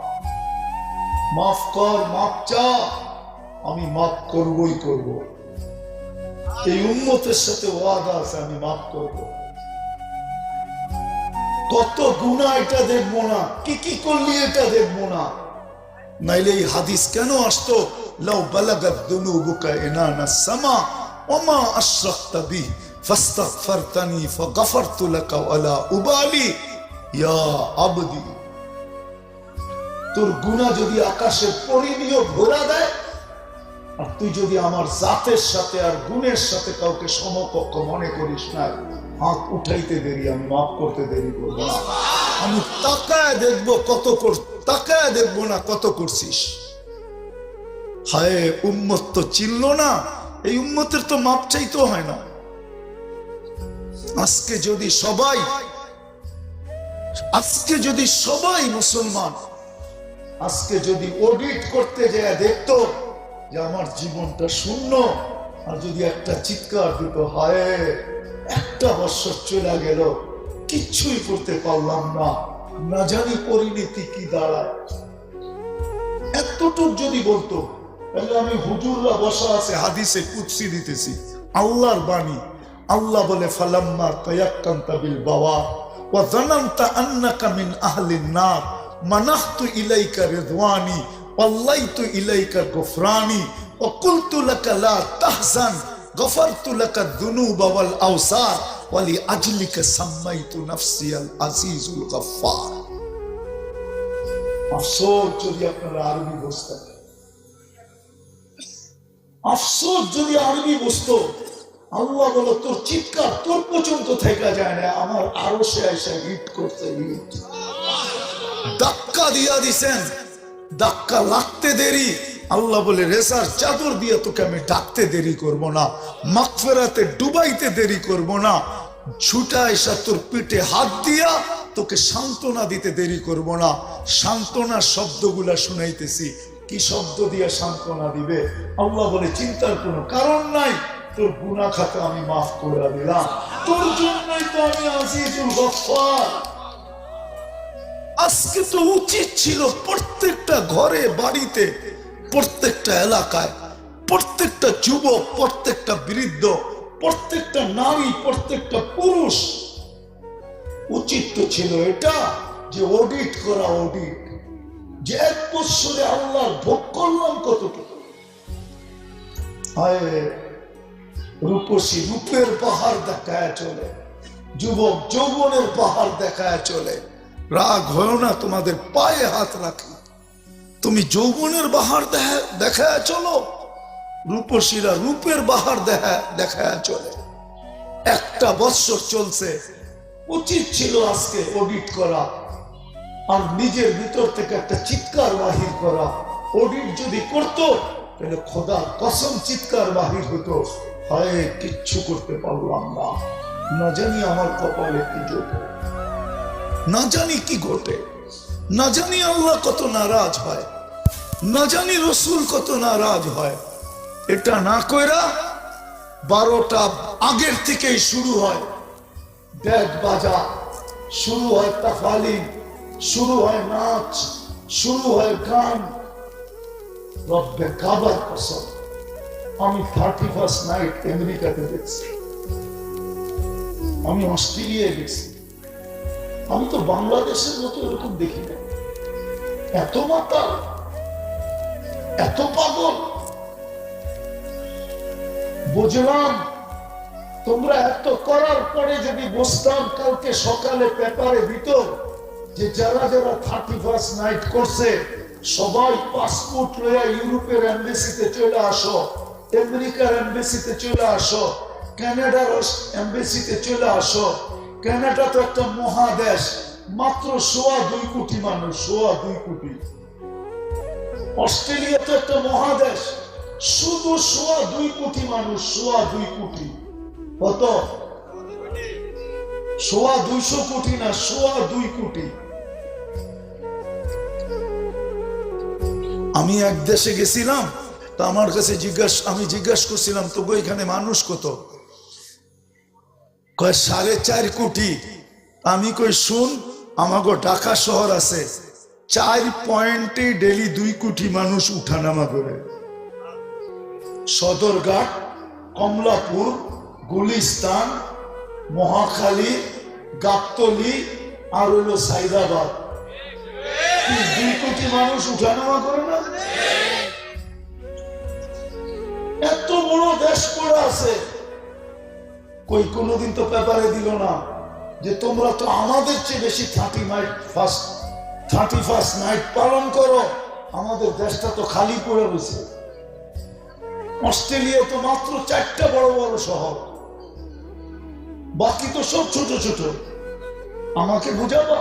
মাফ কর, মাফ চা, আমি মাফ করবই করব। এই উম্মতের সাথে ওয়াদা আছে, আমি মাফ করব। কত গুনাহ এটা দেখবো না, কি কি করলি এটা দেখবো না। নাইলে এই হাদিস কেন আসতো, লাউ বালাগাত দুনুবুকা ইনানা সামা ওমা আশরাকতা বি ফাস্তাগফারতানি ফাগফারতু লাকা ওয়ালা উবালি ইয়া আবদি। তোর গুনাহ যদি আকাশের পরিণীয় ভরা দেয়, আর তুই যদি আমার জাতের সাথে আর গুণের সাথে কাউকে সমকক্ষ মনে করিস না, হাত উঠাইতে দেরি, আমি মাফ করতে দেরি করবো না। আমি তাকায় দেখবো কত তাকায় দেখবো না কত করছিস। হায়, উম্মত তো চিনল না, এই উম্মতের তো মাপ চাইতে হয় না। আজকে যদি সবাই মুসলমান আজকে যদি অডিট করতে যায় দেখতো যে আমার জীবনটা শূন্য, আর যদি একটা চিৎকার দিত, হায় একটা বছর চলে গেল, কিচ্ছুই করতে পারলাম না, না জানি পরিণতি কি দাঁড়ায়, এতটুক যদি বলতো, তাহলে আমি হুজুররা বসা আছে হাদিসে কুদসি দিতেছি, আল্লাহর বাণী। আল্লাহ বলে, ফালাম্মা তায়াক্কানতা বিল বাওয়া ওয়া যানানতা আন্নাকা মিন আহলিন নার মানাহতু ইলাইকা রিদওয়ানি ওয়াল্লাইতু ইলাইকা গফরানি ওয়া কুলতু লাকা লা তাহজান গফারতু লাকা যুনুবা ওয়াল আওসার ওয়া লিআজলিকা সাম্মাইতু নাফসি আল আজিজুল গফফার। আফসোস যদি আপনারা আরবি বুঝতেন, আফসোস যদি আরবি বুঝতো। আল্লাহ বলো, তোর চিৎকার তোর পর্যন্ত থেকে যায় না, আমার আরো সে এসে হিট করতে, হিট ধাক্কা দিয়া দিছেন, ধাক্কা লাগতে দেরি। আল্লাহ বলে, রেসার চাদর দিয়ে তোকে আমি ডাকতে দেরি করব না, মাগফিরাতে ডুবাইতে দেরি করব না, ছুটা এসে তোর পিঠে হাত দিয়া তোকে সান্ত্বনা দিতে দেরি করব না। সান্ত্বনা শব্দগুলা শুনাইতেছি, কি শব্দ দিয়ে সান্ত্বনা দিবে? আল্লাহ বলে, চিন্তার কোনো কারণ নাই, তোর গুনাহ খাতা আমি মাফ করে দিলাম, তোর জন্যই তো আমি আজিজুল গফফার। আজকে তো উচিত ছিল প্রত্যেকটা ঘরে বাড়িতে, প্রত্যেকটা এলাকায়, প্রত্যেকটা যুবক, প্রত্যেকটা বৃদ্ধ, প্রত্যেকটা নারী, প্রত্যেকটা পুরুষ, উচিত তো ছিল এটা যে অডিট করা, অডিট যে এক বছরে আল্লাহর ভোগ করলাম কতটুকু। হায়, রূপসী রূপের পাহাড় দেখায় চলে, যুবক যৌবনের পাহাড় দেখায় চলে। রাগ হয় না, তোমাদের পায়ে হাত রাখি, তুমি যৌবনের পাহাড় দেখায় চলো, রূপসীরা রূপের পাহাড় দেখায় চলে। একটা বছর চলছে, উচিত ছিল আজকে অডিট করা, আর নিজের ভিতর থেকে একটা চিৎকার বাহির করা। অডিট যদি করতো, তাহলে খোদার কসম চিৎকার বাহির হতো, হায় কিচ্ছু করতে পারলাম না, না জানি আমার কপালে কি জোটে, না জানি কি ঘটে, না জানি আল্লাহ কত নারাজ হয়, না জানি রসুল কত নারাজ হয়। এটা না কইরা 12টা আগের থেকেই শুরু হয় ডেক বাজা, শুরু হয় তাফালিম, শুরু হয় নাচ, শুরু হয় গান। রব্বে কাবার কসম, আমি 31st নাইট আমেরিকাতে দেখছি, আমি অস্ট্রেলিয়ায় গেছি, আমি তো বাংলাদেশের মতো এরকম দেখি না। এত মাতাল, এত পাগল। বুঝলাম তোমরা এত করার পরে যদি বুঝতাম, কালকে সকালে পেপারে দিত যে যারা যারা 31st নাইট করছে সবাই পাসপোর্ট লইয়া ইউরোপের এমবেসিতে চলে আসো, আমেরিকার এমবেসিতে চলে আসো, কানাডার এমবেসিতে চলে আসো। কানাডা তো একটা মহাদেশ, মাত্র 2.25 কোটি মানুষ, 2.25 কোটি। অস্ট্রেলিয়া তো একটা মহাদেশ, শুধু 2.25 কোটি মানুষ, 2.25 কোটি। কত? 200 কোটি না, 2.25 কোটি। আমি এক দেশে গেছিলাম, তো আমার কাছে আমি জিজ্ঞাসা করছিলাম, তবু এখানে মানুষ কত? কয় 4.5 কোটি। আমি কই শুন, আমাকে ঢাকা শহর আছে 4 পয়েন্টে ডেলি 2 কোটি মানুষ উঠানামা করে। সদরঘাট, কমলাপুর, গুলিস্তান, মহাখালী, গাবতলী আর হইল সাইদাবাদ। 2 কোটি মানুষ উঠানামা করে না? এত বড় দেশ পড়ে আছে, কই কোনোদিন তো পেপারে দিল না যে তোমরা তো আমাদের চেয়ে বেশি 31st নাইট পালন করো। আমাদের দেশটা তো খালি পড়ে রয়েছে। অস্ট্রেলিয়া তো মাত্র 4টা বড় বড় শহর, বাকি তো সব ছোট ছোট। আমাকে বুঝাবা?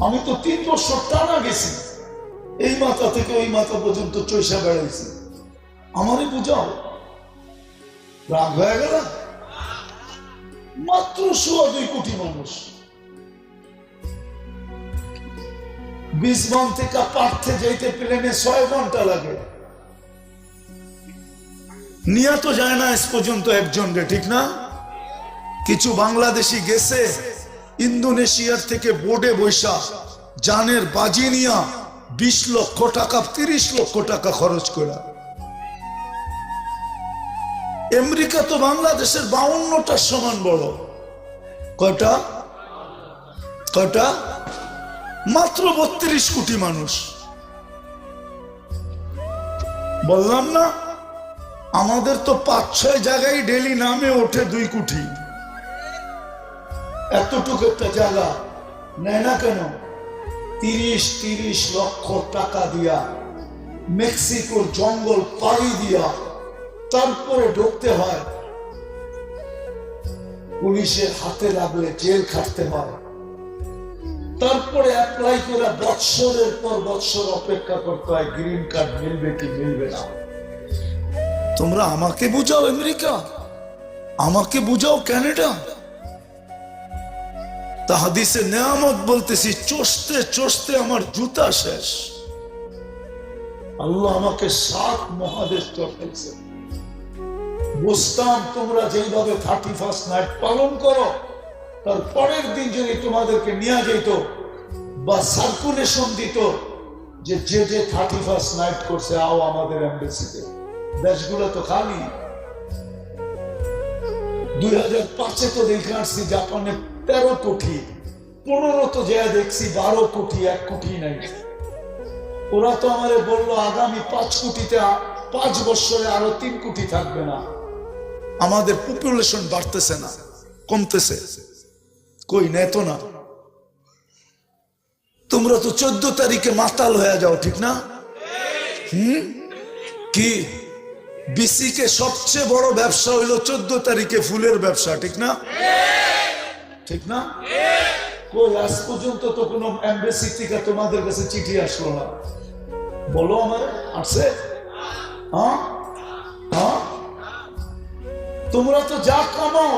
আমি তো 3 বছর টানা গেছি, এই মাথা থেকে ওই মাথা পর্যন্ত চৈসা বেড়াইছি। আমারে বুঝাও। রাগ হয়ে গেল? মাত্র 2.25 কোটি মানুষ। বিসবন থেকে পার্থে যাইতে প্লেনে 6 ঘন্টা লাগে। নিয়ে তো যায় না আজ পর্যন্ত একজন রে, ঠিক না? কিছু বাংলাদেশি গেছে ইন্দোনেশিয়ার থেকে বোর্ডে বৈশা জানের বাজি নিয়া 20 লক্ষ টাকা 30 লক্ষ টাকা খরচ করে। আমেরিকা তো বাংলাদেশের 52টার সমান বড়। কয়টা? কয়টা? মাত্র 32 কোটি মানুষ। বললাম না, আমাদের তো 5-6 জায়গায় ডেলি নামে ওঠে 2 কোটি। এতটুকু একটা জায়গা নেয় না কেন? 30 লক্ষ টাকা দিয়া মেক্সিকোর জঙ্গল পাড়ি দিয়া তারপরে ঢুকতে হয়। পুলিশের হাতে লাগলে জেল খাটতে হয়, তারপরে অ্যাপ্লাই করে বৎসরের পর বৎসর অপেক্ষা করতে হয় গ্রিন কার্ড মিলবে কি মিলবে না। তোমরা আমাকে বুঝাও আমেরিকা, আমাকে বুঝাও কানাডা। তা হাদিসে নেয়ামত বলতেছি, চষতে চষতে আমার জুতা শেষ। আল্লাহ আমাকে 7 মহাদেশ চড়তেছে। বুঝতাম তোমরা যেভাবে 31st নাইট পালন করো, তার পরের দিন যদি তোমাদেরকে নিয়ে যেত বা সার্কুলেশন দিত যে যে 31st নাইট করছে আও আমাদের এমবেসিতে। দেশগুলো তো খালি। 2005-এ তো দেখে আসছি জাপানে 13 কোটি, 15 তো যা দেখছি 12 কোটি, 1 কোটি নাই। ওরা তো আমারে বললো আগামী 5 কোটিতে 5 বছরে আরো 3 কোটি থাকবে না। আমাদের পপুলেশন বাড়তেছে না, কমতেছে। কই নেই তো না। তোমরা তো 14 তারিখে মাতাল হয়ে যাও, ঠিক না? কি বিসিকে সবচেয়ে বড় ব্যবসা হইলো 14 তারিখে ফুলের ব্যবসা, ঠিক না? ঠিক না? কই আজ পর্যন্ত তো কোনো এমবেসি থেকে তোমাদের কাছে চিঠি আসলো না। বলো আমার আসছে? হ্যাঁ হ্যাঁ, তোমরা তো যা কামাও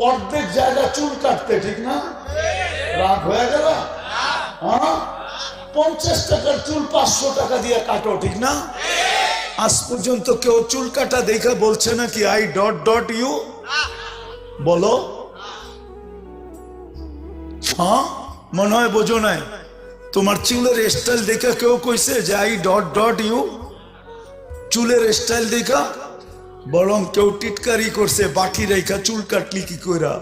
অর্ধেক জায়গা চুল কাটতে, ঠিক না? রাগ হয়ে গেল? হ্যাঁ, 50 টাকার চুল 500 টাকা দিয়ে কাটো, ঠিক না? আজ পর্যন্ত কেউ চুল কাটা দেখে বলছে নাকি I.U? বলো। হ্যাঁ, মনে হয় বোঝো নাই। তোমার চুলের স্টাইল দেখা কেউ কইছে যে I.U? চুলের স্টাইল দেখা? বরং কেউ টিটকারি করছে বাকি রেখা চুল কাটলি কি কইরা।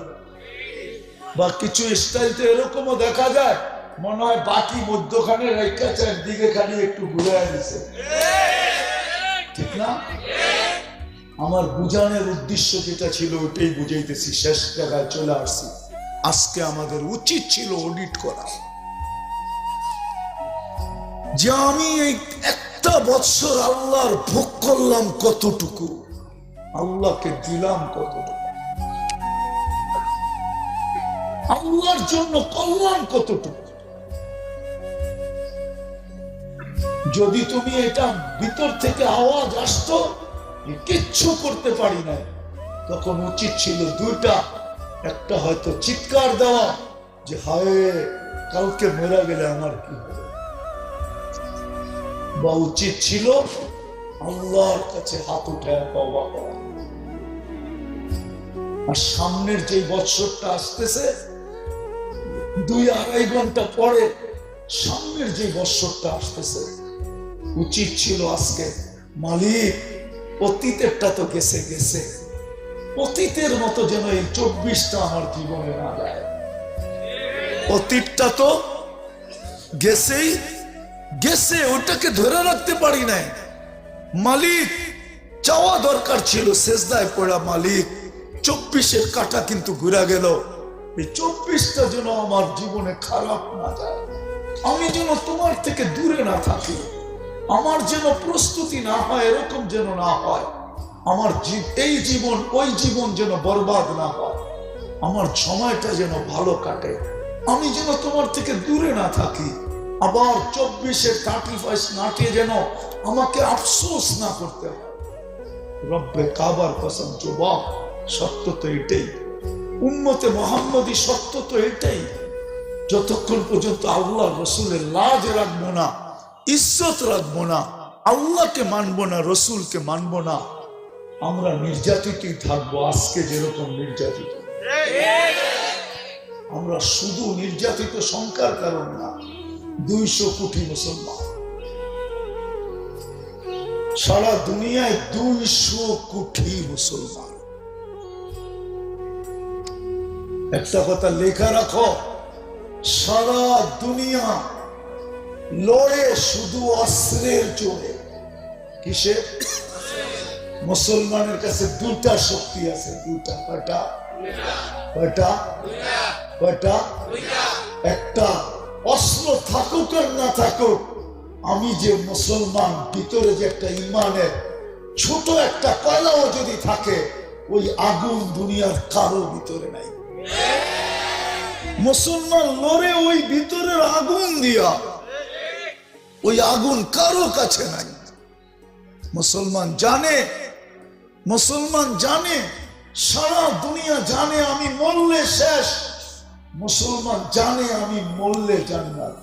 বা কিছু স্টাইল তো এরকমও দেখা যায়, মনে হয় বাকি মধ্যখানে রেখা চারদিকে খালি একটু ঘুরে দিছে, ঠিক না? আমার বুঝানোর উদ্দেশ্য যেটা ছিল ওটাই বুঝাইতেছি, শেষ জায়গায় চলে আসছি। আজকে আমাদের উচিত ছিল অডিট করা, যে আমি এই একটা একটা বৎসর আল্লাহর ভোগ করলাম কতটুকু, আল্লাহকে দিলাম কতটুকু, আল্লাহর জন্য করলাম কতটুকু। যদি তুমি এটা ভিতর থেকে আওয়াজ আসতো কিচ্ছু করতে পারি না, তখন উচিত ছিল দুইটা, একটা হয়তো চিৎকার দেওয়া যে হায় কালকে মেরা গেলে আমার কি হবে, বা উচিত ছিল আল্লাহর কাছে হাত উঠায় তওবা করা। আর সামনের যে বৎসরটা আসতেছে 2-2.5 ঘন্টা পরে সামনের যে বৎসরটা আসতেছে, উচিত ছিল আজকে মালিক অতীতেরটা তো গেছে গেছে, অতীতের মতো যেন এই 24টা আমার জীবনে না যায়। অতীতটা তো গেছেই গেছে, ওটাকে ধরে রাখতে পারি নাই। মালিক চাওয়া দরকার ছিল সেজদায় পড়া, মালিক 24-এর কাটা কিন্তু ঘুরে গেল, এই 24টা যেন আমার জীবনে খারাপ না যায়, আমি যেন তোমার থেকে দূরে না থাকি, আমার যেন প্রস্তুতি না হয়, এরকম যেন না হয়, আমার এই জীবন ওই জীবন যেন বরবাদ না হয়, আমার সময়টা যেন ভালো কাটে, আমি যেন তোমার থেকে দূরে না থাকি, আবার 24-এর 31 নাটে যেন আমাকে আফসোস না করতে হয়। রব্বে কাবার কসম, জবাব সত্য তো এটাই, উম্মতে মুহাম্মদী সত্য তো এটাই। যতক্ষণ পর্যন্ত আল্লাহ রসুলের লাজ রাখবো না, ইজ্জত রাখবো না, আল্লাহকে মানবো না, রসুলকে মানবো না, আমরা নির্যাতিতই থাকবো। আজকে যেরকম নির্যাতিত, আমরা শুধু নির্যাতিত সংখ্যার কারণ না, 200 কোটি মুসলমান, সারা দুনিয়ায় 200 কোটি মুসলমান। একটা কথা লেখা রাখো, সারা দুনিয়া লড়ে শুধু অস্ত্রের জোরে। কিসে? মুসলমানের কাছে দুটা শক্তি আছে, দুটা। কয়টা? কয়টা? কয়টা? একটা অস্ত্র থাকুক আর না থাকুক, আমি যে মুসলমান, ভিতরে যে একটা ইমানের ছোট একটা কয়লাও যদি থাকে, ওই আগুন দুনিয়ার কারো ভিতরে নাই। মুসলমান লড়ে ওই ভিতরের আগুন দিয়া, ওই আগুন কারো কাছে নাই। মুসলমান জানে, মুসলমান জানে, সারা দুনিয়া জানে আমি মরলে শেষ, মুসলমান জানে আমি মরলে জান্নাত,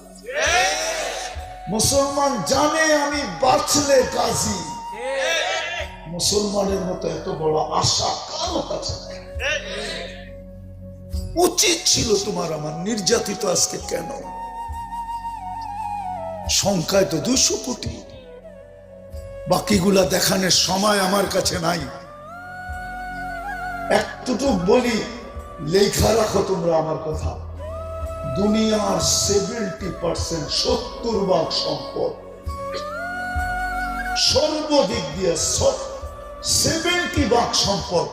মুসলমান জানে আমি বাঁচলে গাজী। মুসলমানের মতো এত বড় আশা কারো কাছে নাই। উচিত ছিল তোমার আমার নির্যাতিত আজকে কেন? সংখ্যায় তো 200 কোটি, বাকিগুলা দেখানোর সময় আমার কাছে নাই। একটুটুক বলি, লেখা রাখো তোমরা আমার কথা, দুনিয়ার 70% 70% সম্পদ সর্বদিক দিয়ে 70% সম্পদ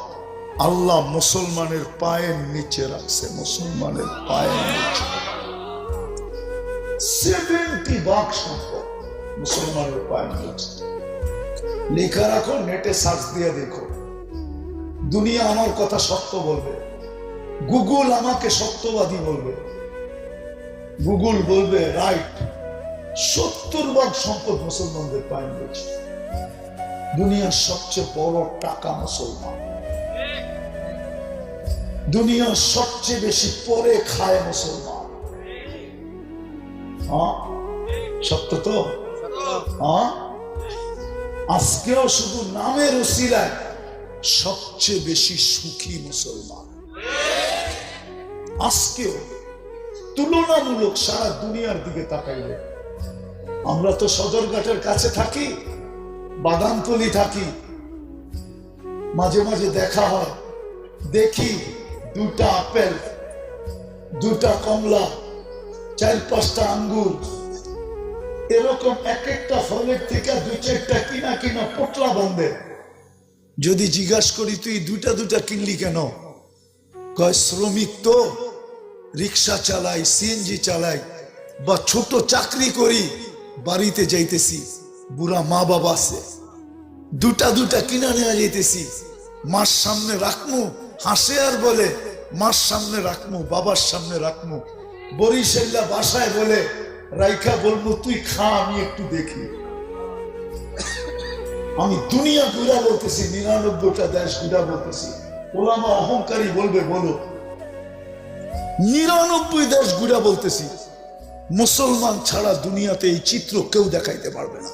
আল্লাহ মুসলমানের পায়ের নিচে রাখছে। মুসলমানের পায়ের নিচে 70% সম্পদ মুসলমানের পায়ের নিচে। লেখা রাখো, নেটে সার্চ দিয়ে দেখো, দুনিয়া আমার কথা সত্য বলবে, গুগল আমাকে সত্যবাদী বলবে, গুগল বলবে রাইট, 70% সম্পদ মুসলমানদের পায়ের নিচে। দুনিয়ার সবচেয়ে বড় টাকা মুসলমান, দুনিয়ার সবচেয়ে বেশি পরে খায় মুসলমান। সত্য তো? আজকেও শুধু নামের উসিলায় সবচেয়ে বেশি সুখী মুসলমান। আজকেও তুলনামূলক সারা দুনিয়ার দিকে তাকাইলে, আমরা তো সদরঘাটের কাছে থাকি, বাদামতলি থাকি, মাঝে মাঝে দেখা হয়, দেখি 2টা আপেল, 2টা কমলা, 4-5টা আঙ্গুর, এরকম এক একটা ফলের থেকে 2-4টা কিনা কিনা পোটলা বাঁধে। যদি জিজ্ঞাসা করি তুই 2টা কিনলি কেন? কয় শ্রমিক তো, রিক্সা চালাই, সিএনজি চালাই, বা ছোট চাকরি করি, বাড়িতে যাইতেছি, বুড়া মা বাবা আছে, দুটা দুটা কিনা নিয়ে যেতেছি, মার সামনে রাখমু, হাসে আর বলে মার সামনে রাখমু, বাবার সামনে রাখমু। বরিশাল্লা বাসায় বলে রাইখা বলবো তুই খা, আমি একটু দেখি। আমি দুনিয়া ঘুরা বলতেছি, 99টা দেশ ঘুরা বলতেছি। ওলামা অহংকারী বলবে বলো, 99 দেশ ঘুরা বলতেছি। মুসলমান ছাড়া দুনিয়াতে এই চিত্র কেউ দেখাইতে পারবে না,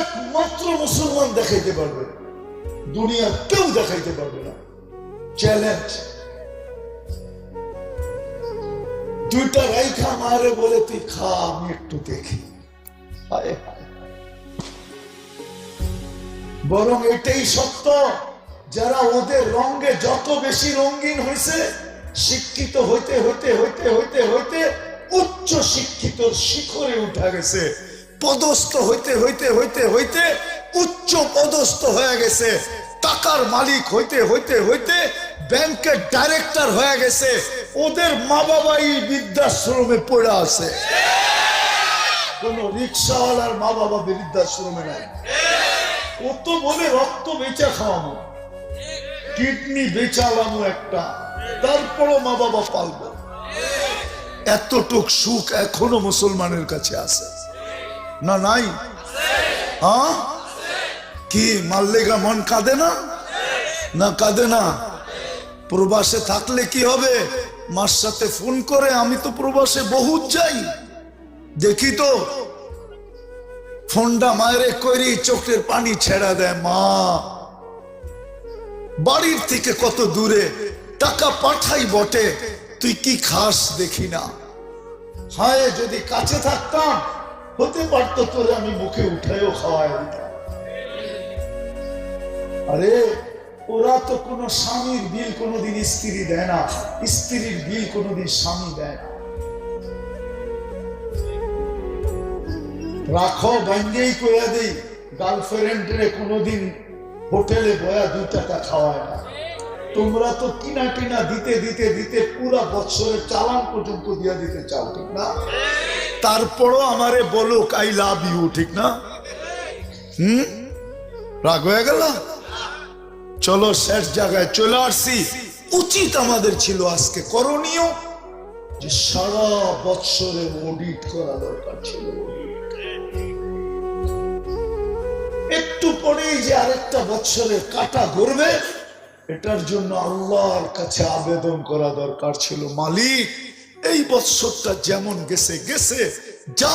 একমাত্র মুসলমান দেখাইতে পারবে, দুনিয়া কেউ দেখাইতে পারবে না। চ্যালেঞ্জ। দুইটা রাইখা মারে বলে তুই খা, আমি একটু দেখি। বরং এটাই সত্য, যারা ওদের রঙে যত বেশি রঙিন হয়েছে, শিক্ষিত হইতে হইতে হইতে হইতে হইতে উচ্চ শিক্ষিত শিখরে উঠা গেছে, পদস্থ হইতে হইতে হইতে হইতে উচ্চ পদস্থ হয়ে গেছে, টাকার মালিক হইতে হইতে হইতে ব্যাংকের ডাইরেক্টর হয়ে গেছে। ওদের মা বাবাই বৃদ্ধাশ্রমে পড়ে আছে, কোন রিক্সাওয়ালার মা বাবা বৃদ্ধাশ্রমে নাই। ও তো বলে রক্ত বেচা খাওয়ানো, কিডনি বেচালামো একটা, তারপরও মা বাবা পালবো। এতটুক সুখ এখনো মুসলমানের কাছে আছে না? নাই? হ্যাঁ, কি মাল্লেগা মন কাঁদে না? না কাঁদে না? প্রবাসে থাকলে কি হবে? মার সাথে ফোন করে, আমি তো প্রবাসে বহুত যাই, দেখি তো ফোনটা মায়েরে করি, চোখের পানি ছেড়া দেয়। মা বাড়ির থেকে কত দূরে, টাকা পাঠাই বটে, তুই কি খাস দেখি না। হায় যদি কাছে থাকতাম, হতে পারতো তোরে আমি মুখে উঠাইও খাওয়াই দিতাম। আরে ওরা তো কোনো স্বামীর বিল কোনোদিন স্ত্রী দেয় না, স্ত্রীর বিল কোনোদিন স্বামী দেয় না। রাখো ভাঙ্গেই করে দেই, গার্লফ্রেন্ডের কোনোদিন হোটেলে বয়া 2 টাকা খাওয়ায় না। তোমরা তো কিনা কিনা দিতে দিতে দিতে পুরা বছরের চালান পর্যন্ত দিয়া দিতে চাও, ঠিক না? তারপরও আমারে বলো আই লাভ ইউ, ঠিক না? রাগ হয়ে গেল? চলো শেষ জায়গায় চলে আসছি। উচিত আমাদের ছিল আজকে, করণীয় যে সারা বছরের অডিট করা দরকার ছিল। একটু পরেই যে আরেকটা বছরের কাটা ঘুরবে, এটার জন্য আল্লাহর কাছে আবেদন করা দরকার ছিল, মালিক এই বছরটা যেমন গেছে গেছে, যা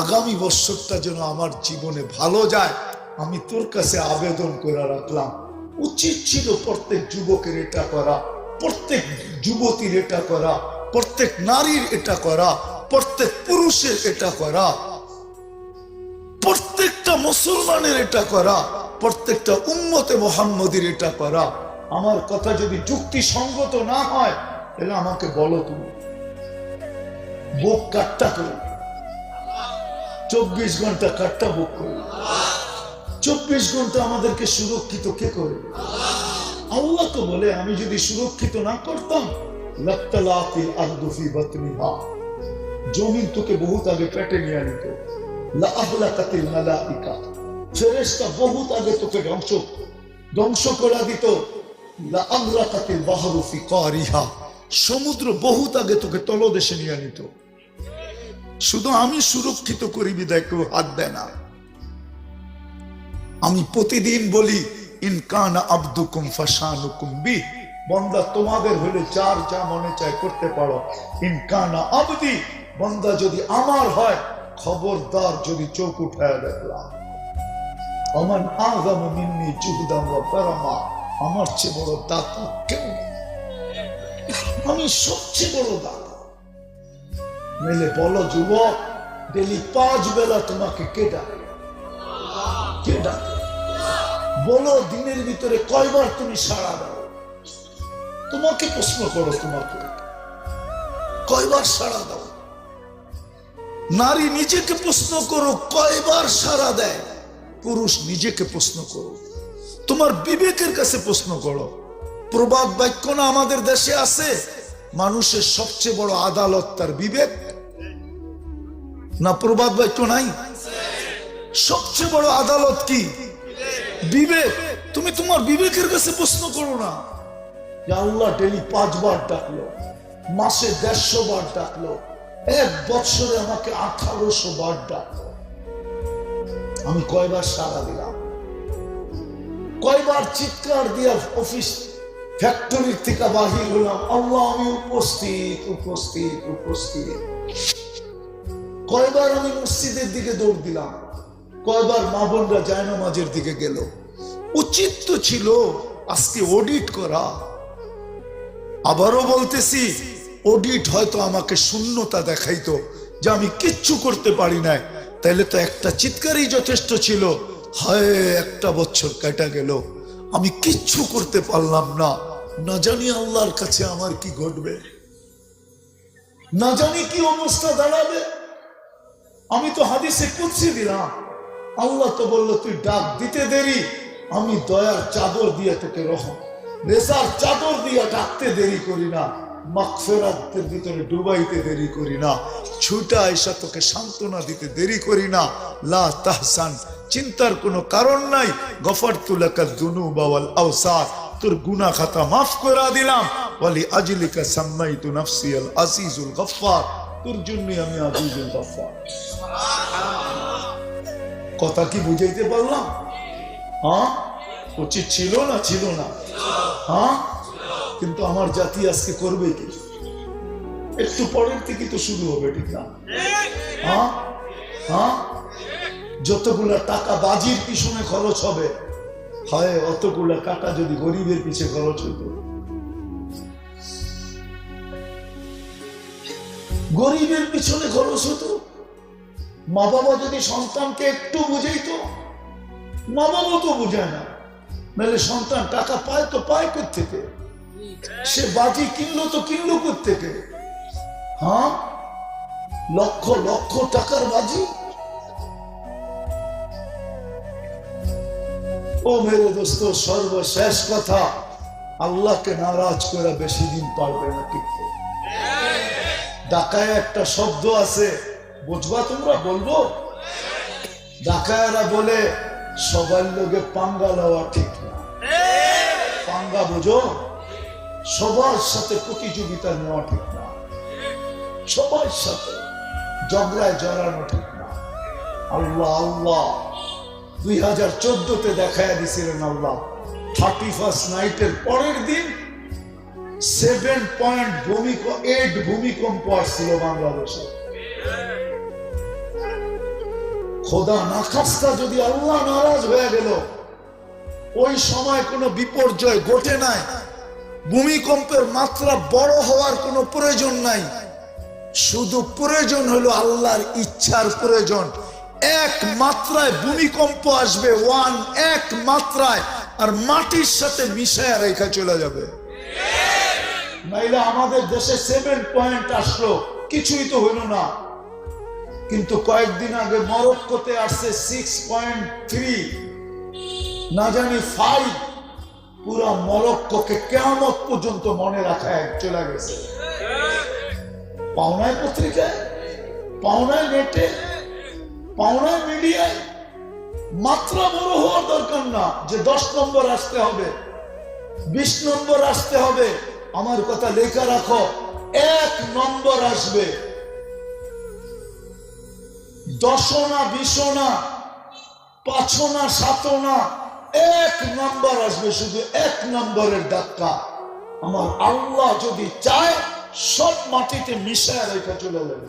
আগামী বছরটা যেন আমার জীবনে ভালো যায়, আমি তোর কাছে আবেদন করে রাখলাম। উচিত ছিল প্রত্যেক যুবকের এটা করা, প্রত্যেক যুবতীর এটা করা, প্রত্যেক নারীর এটা করা, প্রত্যেক পুরুষের এটা করা, প্রত্যেকটা মুসলমানের এটা করা, প্রত্যেকটা উম্মতে মুহাম্মদীর এটা করা। আমার কথা যদি যুক্তিসঙ্গত না হয়, তাহলে আমাকে বলো, তুমি বুক কাটটা করো, 24 ঘন্টা কাটটা বুক করো। 24 ঘন্টা আমাদেরকে সুরক্ষিত কে করে? আল্লাহ তো বলে, আমি যদি সুরক্ষিত না করতাম, লাত্তালাতিল আরদু ফি বাতনিহা, জমিন তোকে বহুত আগে পেটে নিয়ে নিত। লা আহলাকাতিল মালাইকা, ফেরেশতা বহুত আগে তোকে ধ্বংস করে দিত। লা আমরাকাতিল বাহরু ফি কারিহা, সমুদ্র বহুত আগে তোকে তলদেশে নিয়ে নিত। শুধু আমি সুরক্ষিত করি বিদায় কেউ হাত দেয় না। আমি প্রতিদিন বলি, ইনকানা আব্দুকুম ফাশানুকুম বি, বান্দা তোমাদের হলে যার যা মনে চায় করতে পারো। ইনকানা আবদি, বান্দা যদি আমার হয়, খবরদার যদি চোখ উঠায় দেখলাম। আমার আযম মিন্নি জুহদান ওয়া কারামা, আমার চেয়ে বড় দাতা কেউ নেই, আমি সবচেয়ে বড় দাতা। মেলে বলো যুবক, ডেলি 5 বেলা তোমাকে কে ডাকে? কে ডাকে? বলো দিনের ভিতরে কয়বার তুমি সাড়া দাও? তোমাকে প্রশ্ন করো, তোমাকে কয়বার সাড়া দাও? নারী নিজেকে প্রশ্ন করো, কয়বার সাড়া দেয়? পুরুষ নিজেকে প্রশ্ন করো, তোমার বিবেকের কাছে প্রশ্ন করো। প্রবাদ বাক্য না আমাদের দেশে আছে, মানুষের সবচেয়ে বড় আদালত তার বিবেক। না প্রবাদ বাক্য নাই? সবচেয়ে বড় আদালত কি? বিবেক। তুমি তোমার বিবেকের কাছে প্রশ্ন করো না যে আল্লাহ ডেলি 5 বার ডাকলো, মাসে 150 বার ডাকলো, 1 বছরে আমাকে 1800 বার ডাকলো, আমি কয়বার সাড়া দিলাম? কয়বার চিৎকার দিয়া অফিস ফ্যাক্টরি থেকে বাহির হলাম, আল্লাহ আমি উপস্থিত উপস্থিত উপস্থিত? কয়বার আমি মসজিদের দিকে দৌড় দিলাম? কয়বার মা বোনরা জায়নামাজের দিকে গেল? উচিত তো ছিল আজকে অডিট করা। আবারও বলতেছি, অডিট হয়তো আমাকে শূন্যতা দেখাইতো যে আমি কিচ্ছু করতে পারি না, তাইলে তো একটা চিৎকারই যথেষ্ট ছিল। হায়, 1 বছর কেটে গেল, আমি কিচ্ছু করতে পারলাম না, না জানি আল্লাহর কাছে আমার কি ঘটবে, না জানি কি অবস্থা দাঁড়াবে। আমি তো হাদিসে কুদসি দিলাম, আল্লাহ তো বললো তুই ডাক দিতে দেরি, আমি দয়ার চাদর দিয়ে তোকে রেসার চাদর দিয়ে ডাকতে দেরি করি না, মাগফিরাতের ভিতরে ডুবাইতে দেরি করি না, ছুটা এসে তোকে সান্ত্বনা দিতে দেরি করি না। লা তাহসান, চিন্তার কোনো কারণ নাই। গফারতু লাকা যুনুবা ওয়াল আওসার, তোর গুনাহ খাতা মাফ করে দিলাম। ওয়ালি আজলিকা সাম্মাইতু নাফসি আল আজিজুল গফফার, তোর জন্য আমি আজিজুল গফফার। কথা কি বুঝাইতে পারলাম? হ্যাঁ, উচিত ছিল না? ছিল না? হ্যাঁ, কিন্তু আমার জাতি আজকে করবে কি? একটু পরের থেকে তো শুরু হবে, ঠিক না? হ্যাঁ হ্যাঁ, যতগুলা টাকা বাজির পিছনে খরচ হবে, হয় অতগুলা টাকা যদি গরিবের পিছে খরচ হতো। গরিবের পিছনে খরচ হতো। মা বাবা যদি সন্তানকে একটু বুঝাইতো, মা বাবা তো বুঝায় না, নাহলে সন্তান টাকা পায় তো পায় কোত্থেকে? সে বাজি কিনলো তো কিনলো কোত্থেকে? হ্যাঁ, লক্ষ লক্ষ টাকার বাজি। ও মেরে দোস্ত, সর্বশেষ কথা, আল্লাহকে নারাজ করে বেশি দিন পারবে না টিকতে। ঢাকায় একটা শব্দ আছে, বুঝবা তোমরা? বলবো? ঢাকায়রা বলে সবার লোকে পাঙ্গা লওয়া ঠিক না। পাঙ্গা বুঝো? সবার সাথে প্রতিযোগিতা নেওয়া ঠিক না, সবার সাথে ঝগড়ায় জড়ানো ঠিক না। আল্লাহ আল্লাহ 2014-তে দেখায় দিছিলেন আল্লাহ, 31st নাইটের পরের দিন 7.8 ভূমিকম্প আসছিল বাংলাদেশে। খোদা না খাস্তা যদি আল্লাহ নারাজ হয়ে গেল, ওই সময় কোনো বিপর্যয় ঘটে নাই, ভূমিকম্পের মাত্রা বড় হওয়ার কোনো প্রয়োজন নাই, শুধু প্রয়োজন হলো আল্লাহর ইচ্ছার প্রয়োজন। 1 মাত্রায় ভূমিকম্প আসবে, 1 মাত্রায়, আর মাটির সাথে মিশায় রেখা চলে যাবে। নাইলে আমাদের দেশে 7 পয়েন্ট আসলো, কিছুই তো হইল না। কিন্তু কয়েকদিন আগে মরক্কোতে আসছে 6.3, না জানি 5। পুরা মরক্কোকে কিয়ামত পর্যন্ত মনে রাখা চলে গেছে। পাওনায় পত্রিকায়, পাওনায় নেটে, পাওনায় মিডিয়ায়। মাত্রা বড় হওয়ার দরকার না যে 10 নম্বর আসতে হবে, 20 নম্বর আসতে হবে। আমার কথা লেখা রাখো, 1 নম্বর আসবে। 10 না 20 না 5 না 7 না, 1 নম্বর আসবে, শুধু 1 নম্বরের ধাক্কা। আমার আল্লাহ যদি চায় সব মাটিতে মিশায় রেখে চলে যাবে।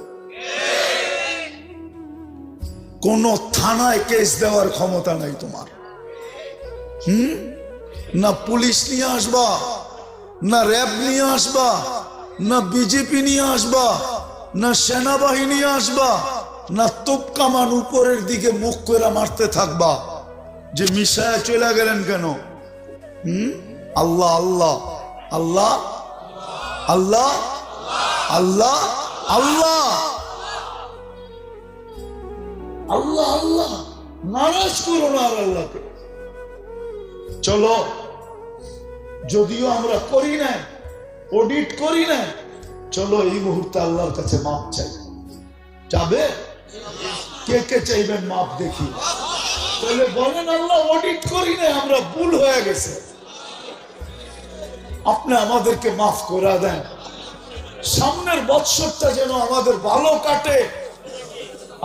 কোন থানায় কেস দেওয়ার ক্ষমতা নাই তোমার। না পুলিশ নিয়ে আসবা, না র্যাব নিয়ে আসবা, না বিজেপি নিয়ে আসবা, না সেনাবাহিনী আসবা, না তোপ কামান উপরের দিকে মুখ করে মারতে থাকবা যে মিশায় চলে গেলেন কেন? আল্লাহ আল্লাহ আল্লাহ আল্লাহ আল্লাহ আল্লাহ আল্লাহ আল্লাহ, নারাজ করো না আল্লাহকে। চলো, যদিও আমরা করি না, অডিট করি না, চলো এই মুহূর্তে আল্লাহর কাছে মাপ চাই। যাবে? কে কে চাইবেন মাপ দেখি? তাহলে বলেন আল্লাহ অডিট করি না, আমরা ভুল হয়ে গেছে, আপনি আমাদেরকে মাফ করে দেন, সামনের বৎসরটা যেন আমাদের ভালো কাটে।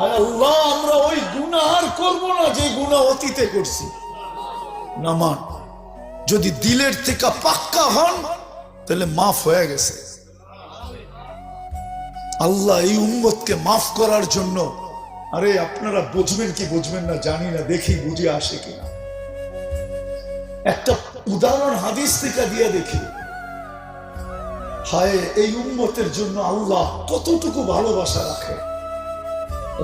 আয় আল্লাহ, আমরা ওই গুনাহ আর করবো না যে গুনাহ অতীতে করছি। নামান যদি দিলের থেকে পাক্কা হন তাহলে মাফ হয়ে গেছে। আল্লাহ এই উম্মতকে মাফ করার জন্য, আরে আপনারা বুঝবেন কি বুঝবেন না জানি না, দেখি বুঝে আসে কিনা। একটা উদাহরণ হাদিস থেকে দিয়ে দেখি। হায়, এই উম্মতের জন্য আল্লাহ কতটুকু ভালোবাসা রাখে।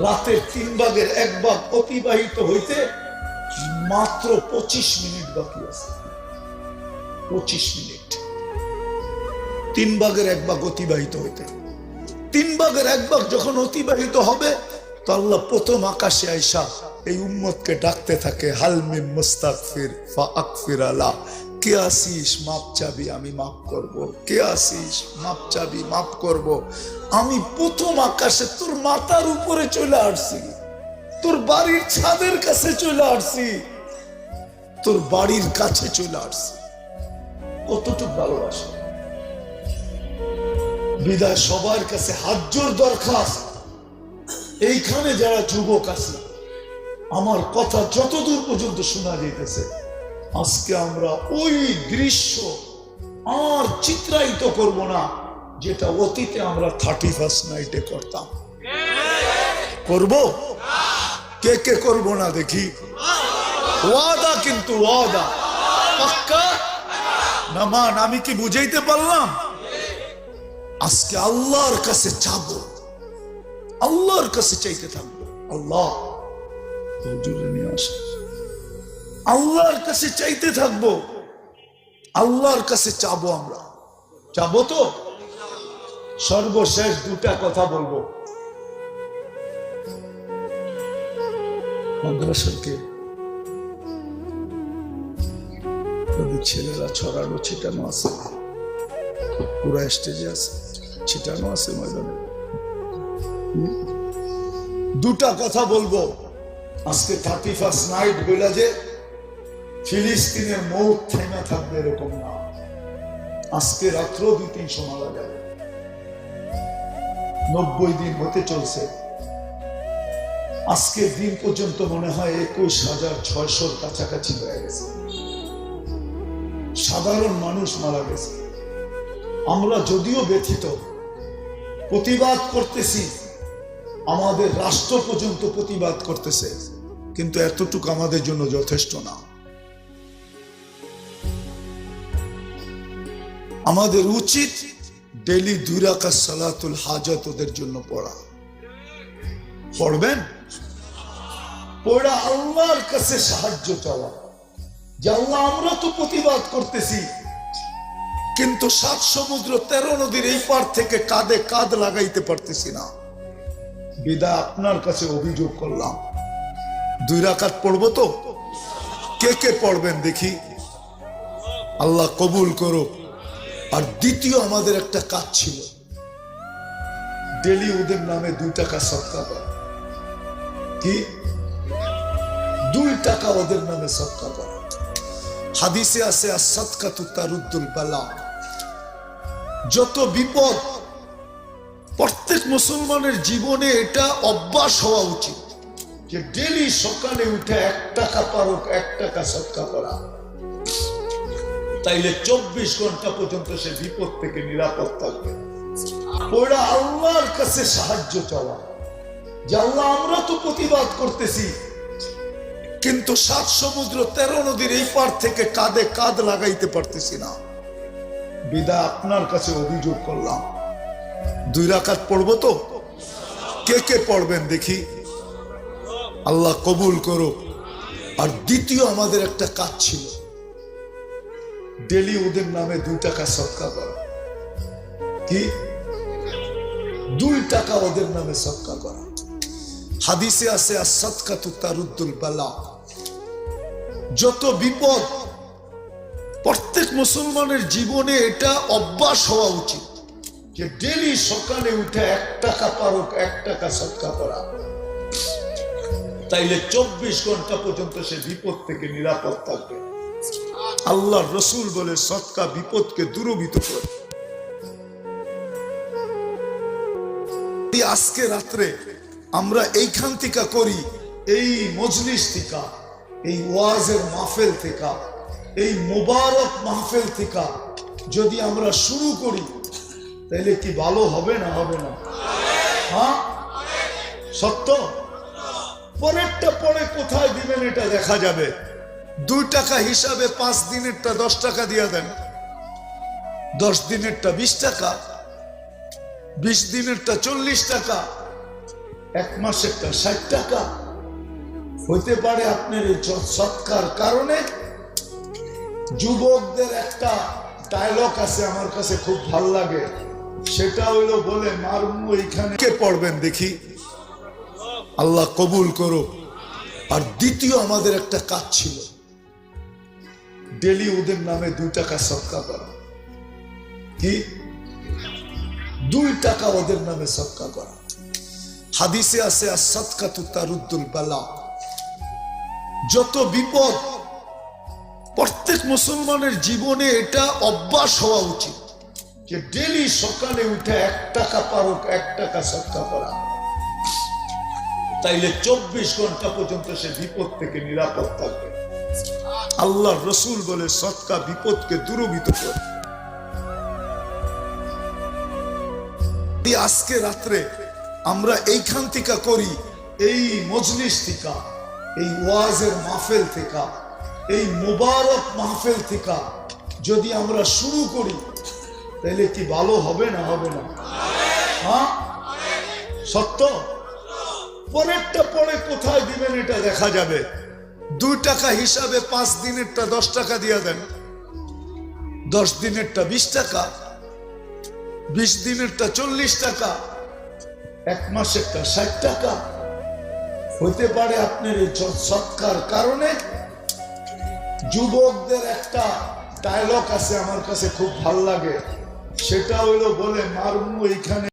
রাতের 3 ভাগের 1 ভাগ অতিবাহিত হইতে মাত্র 25 মিনিট বাকি আছে। 25 মিনিট, 3 ভাগের 1 ভাগ অতিবাহিত হইতে। 3 ভাগের 1 ভাগ যখন অতিবাহিত হবে তো আল্লাহ প্রথম আকাশে আইসা এই উম্মতকে ডাকতে থাকে, হাল মিন মুস্তাগফির ফাগফির আলা। কে আসিস মাপ চাবি, আমি মাফ করব। কে আসিস মাপ চাবি, মাফ করব। আমি প্রথম আকাশে তোর মাথার উপরে চলে আসছি, তোর বাড়ির ছাদের কাছে চলে আসছি, তোর বাড়ির কাছে চলে আসছি। কতটুকু ভালোবাসা। বিদায় সবার কাছে হাত জোর দরখাস্ত, এইখানে যারা যুবক আছে, আমার কথা যতদূর পর্যন্ত শোনা যাইতেছে, আজকে আমরা ওই দৃশ্য আর চিত্রায়িত করব না যেটা অতীতে আমরা 31st নাইটে করতাম। করব? কে কে করব না দেখি? ওয়াদা, কিন্তু ওয়াদা পাক্কা। নামান আমি কি বুঝাইতে পারলাম? আজকে আল্লাহর কাছে চাবো, আল্লাহর কাছে চাইতে থাকবো। আল্লাহ নিয়ে আসে, আল্লাহর কাছে চাইতে থাকবো, আল্লাহর কাছে চাবো। আমরা চাবো তো। সর্বশেষ 2টা কথা বলবো। মাদ্রাসাকে ছেলেরা ছড়ানো ছিটানো আছে, পুরা স্টেজে আছে, ছিটানো আছে ময়দানে। 2টা কথা বলবো। আজকে 31st নাইট বলে যে ফিলিস্তিনের মৌত থেমে থাকবে এরকম না। আজকে রাত্র 2-300 মারা যাবে। 90 দিন হতে চলছে। আজকের দিন পর্যন্ত মনে হয় 21,600 কাছাকাছি হয়ে গেছে। সাধারণ মানুষ মারা গেছে। আমরা যদিও ব্যথিত, প্রতিবাদ করতেছি, আমাদের রাষ্ট্র পর্যন্ত প্রতিবাদ করতেছে, কিন্তু এতটুকু আমাদের জন্য যথেষ্ট না। আমাদের উচিত ডেইলি 2 রাকাত সালাতুল হাজাত ওদের জন্য পড়া। পড়বেন? পড়া আল্লাহর কাছে সাহায্য চাওয়া যে আল্লাহ, আমরা তো প্রতিবাদ করতেছি, কিন্তু 7 সমুদ্র 13 নদীর এই পার থেকে কাঁধে কাঁধ লাগাইতে পারতেছি না। বিদায় আপনার কাছে অভিযোগ করলাম, 2 রাকাত পড়বো তো? কে কে পড়বেন দেখি? আল্লাহ কবুল করো। আর দ্বিতীয় আমাদের একটা কাজ ছিল, ডেলি ওদের নামে 2 টাকা সদকা করা। কি? 2 টাকা ওদের নামে সদকা করা। হাদিসে আছে as-সাদকাতু তারুদ্দুল বালা। যত বিপদ, প্রত্যেক মুসলমানের জীবনে এটা অভ্যাস হওয়া উচিত যে ডেলি সকালে উঠে 1 টাকা পারুক 1 টাকা সদকা করা। তাইলে 24 ঘন্টা পর্যন্ত সে বিপদ থেকে নিরাপদ থাকবে। ওরা আল্লাহর কাছে সাহায্য চাওয়া যে আল্লাহ, আমরা তো প্রতিবাদ করতেছি, কিন্তু 7 সমুদ্র 13 নদীর এই পার থেকে কাঁধে কাঁধ লাগাইতে পারতেছি না। বিদায় আপনার কাছে অভিযোগ করলাম, 2 রাকাত পড়বো তো? কে কে পড়বেন দেখি? আল্লাহ কবুল করো। আর দ্বিতীয় আমাদের একটা কাজ ছিল, ডেলি ওদের নামে 2 টাকা সদকা করা। কি? 2 টাকা ওদের নামে সদকা করা। হাদিসে আছে as-সাদকাতু তারুদ্দুল বালা। যত বিপদ, প্রত্যেক মুসলমানের জীবনে এটা অভ্যাস হওয়া উচিত যে ডেলি সকালে উঠে 1 টাকা পারুক 1 টাকা সদকা করা। তাইলে 24 ঘন্টা পর্যন্ত সে বিপদ থেকে নিরাপদ থাকবে। আল্লাহর রসুল বলে সদকা বিপদকে দূরীভূত করে। আজকে রাত্রে আমরা এইখান থেকে করি, এই মজলিস থেকে, এই ওয়াজের মাহফিল থেকে, এই মুবারক মাহফিল থেকে যদি আমরা শুরু করি তাহলে কি ভালো হবে না হবে না? হ্যাঁ, সত্য। পরেরটা পরে কোথায় দিবেন এটা দেখা যাবে। 2 টাকা হিসাবে 5 দিনেরটা 10 টাকা দিয়ে দেন, 10 দিনেরটা 20 টাকা, 20 দিনেরটা 40 টাকা, 1 মাসেরটা 60 টাকা। হইতে পারে আপনার এই সৎকার কারণে। যুবকদের একটা ডায়লগ আছে আমার কাছে খুব ভাল লাগে, সেটা হইলো বলে মারমু এইখানে কে পড়বেন দেখি, আল্লাহ কবুল করো। আর দ্বিতীয় আমাদের একটা কাজ ছিল, ডেলি ওদের নামে 2 টাকা সদকা করা। কি 2 টাকা ওদের নামে সদকা করা? হাদিসে আছে as-সাদকাতু তারুদ্দুল বালা। যত বিপদ প্রত্যেক মুসলমানের জীবনে এটা অভ্যাস হওয়া উচিত যে ডেলি সকালে উঠে 1 টাকা পারুক 1 টাকা সদকা করা। তাইলে 24 ঘন্টা পর্যন্ত সে বিপদ থেকে নিরাপদ থাকবে। আল্লাহর রসুল বলে সদকা বিপদকে দূরীভূত করে। আজকে রাত্রে আমরা এইখান থেকে করি, এই মজলিস থেকে, এই ওয়াজের মাহফিল থেকে, এই মুবারক মাহফিল থেকে যদি আমরা শুরু করি তাহলে কি ভালো হবে না হবে না? হ্যাঁ, সত্য। পরেরটা পরে কোথায় দিবেন এটা দেখা যাবে। 2 টাকা হিসাবে 5 দিনেরটা 10 টাকা দিয়ে দেন, 10 দিনেরটা 20 টাকা, 20 দিনেরটা 40 টাকা, 1 মাসেরটা 60 টাকা। হইতে পারে আপনার এই সৎকার কারণে। যুবকদের একটা ডায়লগ আছে আমার কাছে খুব ভাল লাগে, সেটা হইলো বলে মারমু এইখানে